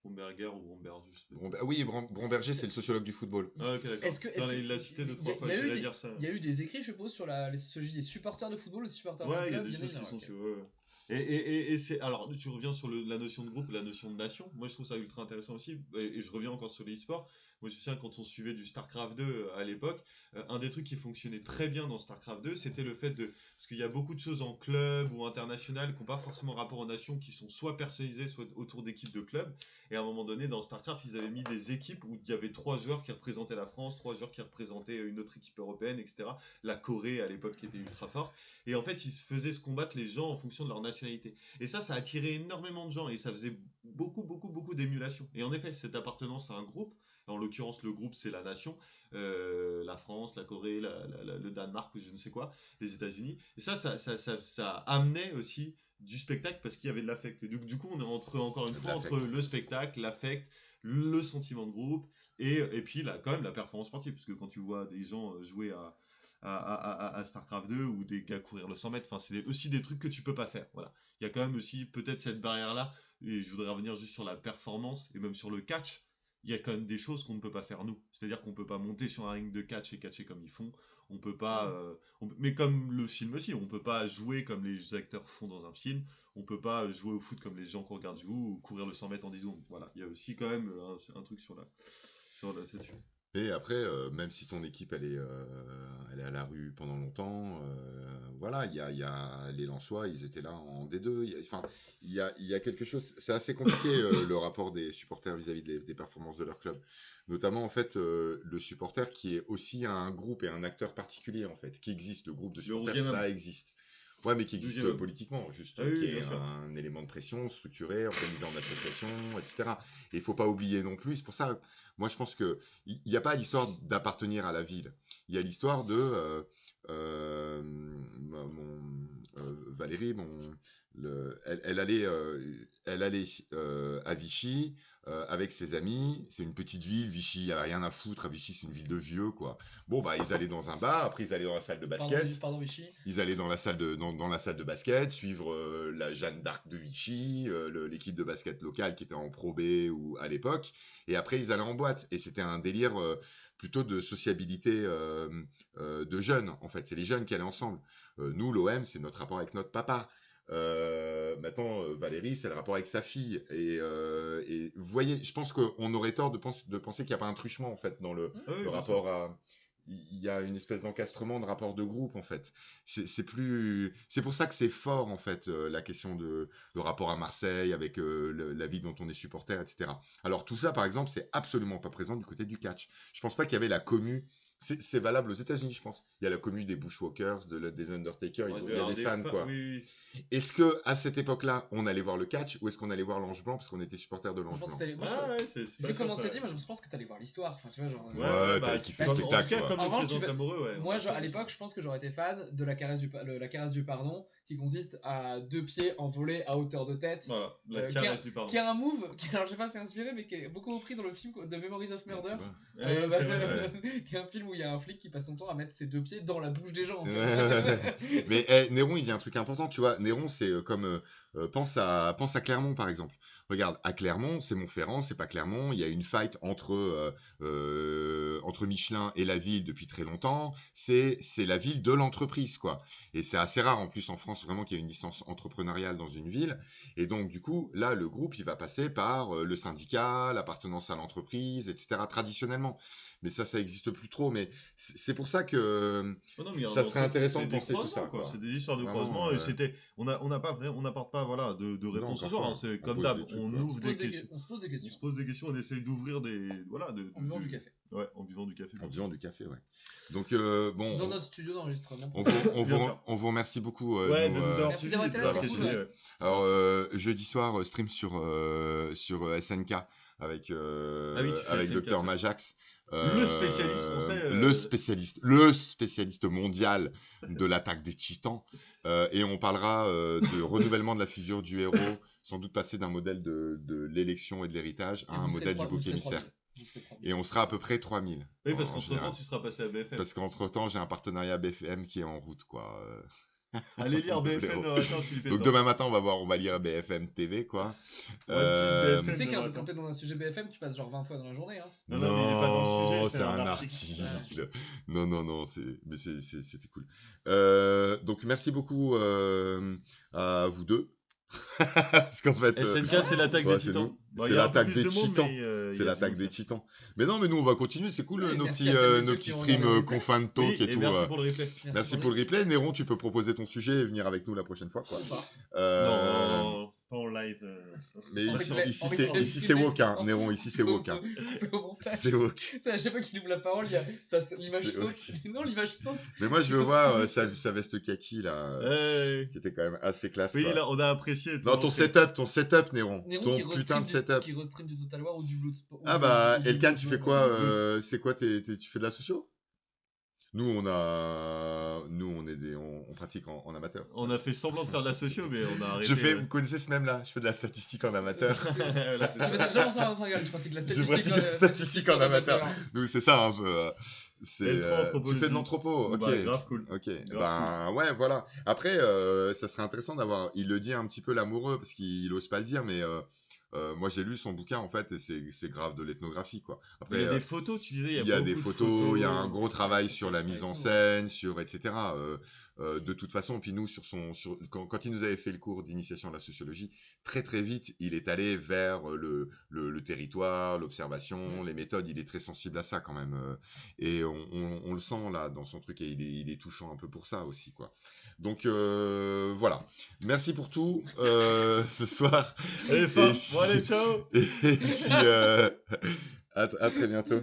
Bromberger ou Bromberger, oui, Bromberger, c'est le sociologue du football. Ah, ok, d'accord. Il l'a cité 2-3 fois, je vais dire ça. Il y a eu des écrits, je suppose, sur la sociologie des supporters de football, les supporters de club. Ouais, il y a des choses qui sont sur eux. Et c'est... Alors, tu reviens sur la notion de groupe et la notion de nation. Moi, je trouve ça ultra intéressant aussi. Et je reviens encore sur l'e-sport. Moi, je me souviens, quand on suivait du StarCraft 2 à l'époque, un des trucs qui fonctionnait très bien dans StarCraft 2, c'était le fait de... Parce qu'il y a beaucoup de choses en club ou international qui n'ont pas forcément rapport aux nations, qui sont soit personnalisées, soit autour d'équipes de clubs. Et à un moment donné, dans StarCraft, ils avaient mis des équipes où il y avait 3 joueurs qui représentaient la France, 3 joueurs qui représentaient une autre équipe européenne, etc. La Corée, à l'époque, qui était ultra forte. Et en fait, ils se faisaient se combattre les gens en fonction de leur nationalité. Et ça a attiré énormément de gens et ça faisait beaucoup d'émulation. Et en effet, cette appartenance à un groupe, en l'occurrence le groupe c'est la nation, la France, la Corée, le Danemark ou je ne sais quoi, les États-Unis. Et ça amenait aussi du spectacle parce qu'il y avait de l'affect. Et du coup on est encore une fois entre le spectacle, l'affect, le sentiment de groupe et puis quand même la performance sportive. Parce que quand tu vois des gens jouer à StarCraft 2 ou des gars courir le 100 mètres, enfin c'est aussi des trucs que tu peux pas faire. Voilà. Il y a quand même aussi peut-être cette barrière là, et je voudrais revenir juste sur la performance et même sur le catch. Il y a quand même des choses qu'on ne peut pas faire nous. C'est-à-dire qu'on peut pas monter sur un ring de catch et catcher comme ils font. On peut pas, mais comme le film aussi, on peut pas jouer comme les acteurs font dans un film. On peut pas jouer au foot comme les gens qu'on regarde jouer ou courir le 100 mètres en 10 secondes. Voilà, il y a aussi quand même un truc sur là-dessus. Et après, même si ton équipe elle est à la rue pendant longtemps, voilà, il y a les Lensois, ils étaient là en D2. Enfin, il y a quelque chose. C'est assez compliqué le rapport des supporters vis-à-vis des performances de leur club. Notamment en fait le supporter qui est aussi un groupe et un acteur particulier en fait, qui existe. Le groupe de supporters, ça existe. Ouais, mais qui existe politiquement, juste, qui est un élément de pression structuré, organisé en association, etc. Et il faut pas oublier non plus, c'est pour ça, moi je pense que il n'y a pas l'histoire d'appartenir à la ville. Il y a l'histoire de Valérie, elle allait à Vichy avec ses amis. C'est une petite ville, Vichy, il n'y a rien à foutre. À Vichy, c'est une ville de vieux, quoi. Bon, bah, ils allaient dans un bar, après, ils allaient dans la salle de basket. Pardon, Vichy. Ils allaient dans la salle de basket, suivre la Jeanne d'Arc de Vichy, l'équipe de basket locale qui était en Pro B ou à l'époque. Et après, ils allaient en boîte. Et c'était un délire plutôt de sociabilité de jeunes, en fait. C'est les jeunes qui allaient ensemble. Nous, l'OM, c'est notre rapport avec notre papa. Maintenant, Valérie, c'est le rapport avec sa fille. Et vous voyez, je pense qu'on aurait tort de penser qu'il n'y a pas un truchement, en fait, dans le rapport à... Il y a une espèce d'encastrement de rapport de groupe, en fait. C'est pour ça que c'est fort, en fait, la question de rapport à Marseille, avec la vie dont on est supporter, etc. Alors, tout ça, par exemple, c'est absolument pas présent du côté du catch. Je pense pas qu'il y avait la commu. C'est valable aux États-Unis, je pense. Il y a la commu des Bushwalkers, des Undertaker, il y a des fans, quoi. Oui. Est-ce que à cette époque-là, on allait voir le catch ou est-ce qu'on allait voir l'Ange Blanc parce qu'on était supporter de l'Ange Blanc? Vu comment c'est dit, moi je pense que t'allais voir l'histoire. Enfin, tu vois, genre. T'as kiffé le spectacle. Comme le présent amoureux, ouais. Moi, à l'époque, je pense que j'aurais été fan de la caresse du pardon, qui consiste à 2 pieds envolés à hauteur de tête. Voilà, la caresse du pardon. Qui a un move, alors je sais pas, c'est inspiré, mais qui est beaucoup repris dans le film de Memories of Murder. Qui est un film où il y a un flic qui passe son temps à mettre ses 2 pieds dans la bouche des gens. En fait. Mais Néron, il dit un truc important, tu vois. Néron, c'est comme pense à Clermont, par exemple. Regarde, à Clermont, c'est Montferrand, c'est pas Clermont. Il y a une fight entre Michelin et la ville depuis très longtemps. C'est la ville de l'entreprise, quoi. Et c'est assez rare, en plus, en France, vraiment qu'il y ait une licence entrepreneuriale dans une ville. Et donc, du coup, là, le groupe, il va passer par le syndicat, l'appartenance à l'entreprise, etc., traditionnellement. Mais ça n'existe plus trop. Mais c'est pour ça que ça serait intéressant de penser tout ça. C'est des histoires de croisement. Et on n'apporte pas voilà, de réponse ce soir. Hein. C'est comme d'hab. On ouvre des questions. On se pose des questions. On se pose des questions. On essaie d'ouvrir des. Voilà, en buvant du café. Ouais, en buvant du café. En buvant du café, ouais. Donc, bon. Dans notre studio d'enregistrement. On vous remercie beaucoup. De nous avoir suivis. Alors, jeudi soir, stream sur SNK avec Dr Majax. Le spécialiste français. Le spécialiste mondial de l'attaque des Titans. Et on parlera de renouvellement de la figure du héros, sans doute passer d'un modèle de l'élection et de l'héritage à un modèle du bouc émissaire. Et on sera à peu près 3000. Oui, parce qu'entre-temps, tu seras passé à BFM. Parce qu'entre-temps, j'ai un partenariat BFM qui est en route, quoi. Allez lire BFM Donc demain matin, on va lire BFM TV, quoi. Tu sais quand t'es dans un sujet BFM, tu passes genre 20 fois dans la journée. Hein. Non, mais il est pas dans le sujet, c'est un article. Non, mais c'était cool. Donc merci beaucoup à vous deux. Parce qu'en fait, SNK, c'est l'attaque des Titans. C'est l'attaque des Titans. C'est l'attaque des Titans. Mais non, mais nous, on va continuer. C'est cool, nos petits streams confins de talk et tout. Merci pour le replay. Merci pour le replay. Néron, tu peux proposer ton sujet et venir avec nous la prochaine fois. Quoi. Non, pas en live. Mais ici c'est woke, hein. Néron, ici c'est woke. Hein. C'est woke. À chaque fois qu'il ouvre la parole, l'image saute. Non, l'image saute. Mais moi, je veux voir sa veste kaki, là, qui était quand même assez classe. Oui, là, on a apprécié. Non, ton setup, Néron. Ton putain de setup. Qui restream du Total War ou du Bloodsport. Ah bah, Elkan, tu fais quoi c'est quoi, tu fais de la socio? Nous, on pratique en amateur. On a fait semblant de faire de la socio, mais on a arrêté. Vous connaissez ce même-là? Je fais de la statistique en amateur. Tu pratiques la statistique. Je pratique la statistique en amateur. Nous, c'est ça un peu. Tu fais de l'anthropo, ok. Bah, grave cool. Ok. Ouais, voilà. Après, ça serait intéressant d'avoir. Il le dit un petit peu l'amoureux parce qu'il ose pas le dire, mais. Moi j'ai lu son bouquin en fait et c'est grave de l'ethnographie quoi. Après, il y a des photos, tu disais. Il y a des photos, il y a un gros travail sur la mise en scène, sur etc. de toute façon. Puis nous, quand il nous avait fait le cours d'initiation à la sociologie, très très vite, il est allé vers le territoire, l'observation, les méthodes. Il est très sensible à ça quand même. Et on le sent là dans son truc, et il est touchant un peu pour ça aussi, quoi. Donc voilà. Merci pour tout ce soir. Allez, fin. Bon, allez, ciao. Et puis à très bientôt.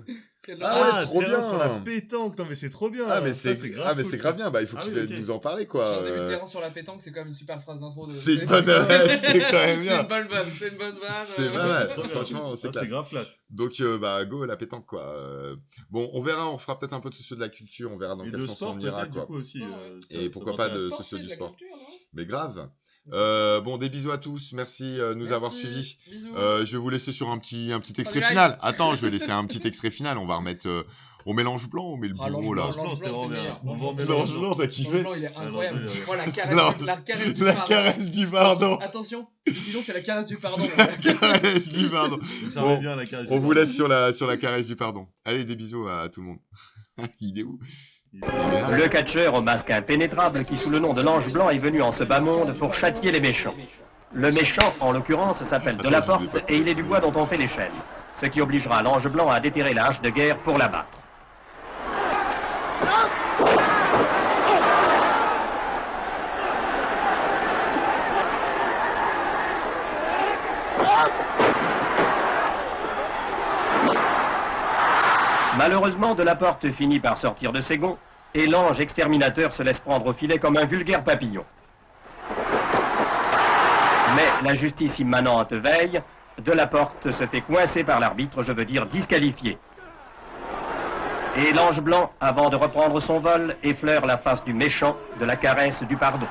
Trop bien sur la pétanque. Non, mais c'est trop bien. Ah, mais c'est grave, c'est grave bien. Bah, il faut que tu nous en parler, quoi. Genre début de terrain sur la pétanque, c'est quand même une super phrase d'intro. C'est quand même bien. C'est une bonne vanne. C'est une bonne vanne. C'est pas mal. Franchement, c'est classe. C'est grave classe. Donc, go la pétanque, quoi. Bon, on verra. On fera peut-être un peu de socio de la culture. On verra dans quel sens on ira, quoi. Du coup, aussi, et pourquoi pas de socio du sport. Mais grave. Bon, des bisous à tous. Merci de nous avoir suivis. Bisous. Je vais vous laisser sur un petit extrait final. Attends, je vais laisser un petit extrait final. On va remettre. On mélange blanc, on met le bureau là. L'ange blanc, c'était vraiment bien. L'ange blanc, t'as kiffé? L'ange blanc, il est incroyable. Moi, la caresse du pardon. pardon. Attention, sinon c'est la caresse du pardon. La caresse du pardon. Ça va bien, la caresse du pardon. On vous laisse sur la caresse du pardon. Allez, des bisous à tout le monde. Il est où? Le catcheur au masque impénétrable qui, sous le nom de l'ange blanc, est venu en ce bas monde pour châtier les méchants. Le méchant, en l'occurrence, s'appelle Delaporte et il est du bois dont on fait les chaînes, ce qui obligera l'ange blanc à déterrer la hache de guerre pour l'abattre. Malheureusement, Delaporte finit par sortir de ses gonds et l'ange exterminateur se laisse prendre au filet comme un vulgaire papillon. Mais la justice immanente veille, Delaporte se fait coincer par l'arbitre, je veux dire disqualifié. Et l'ange blanc, avant de reprendre son vol, effleure la face du méchant de la caresse du pardon.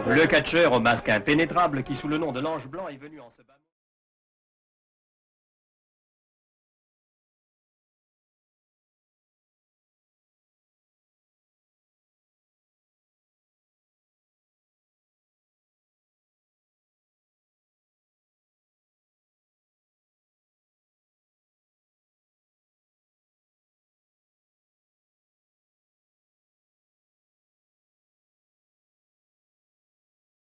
Le catcheur au masque impénétrable qui, sous le nom de l'ange blanc, est venu en ce bas...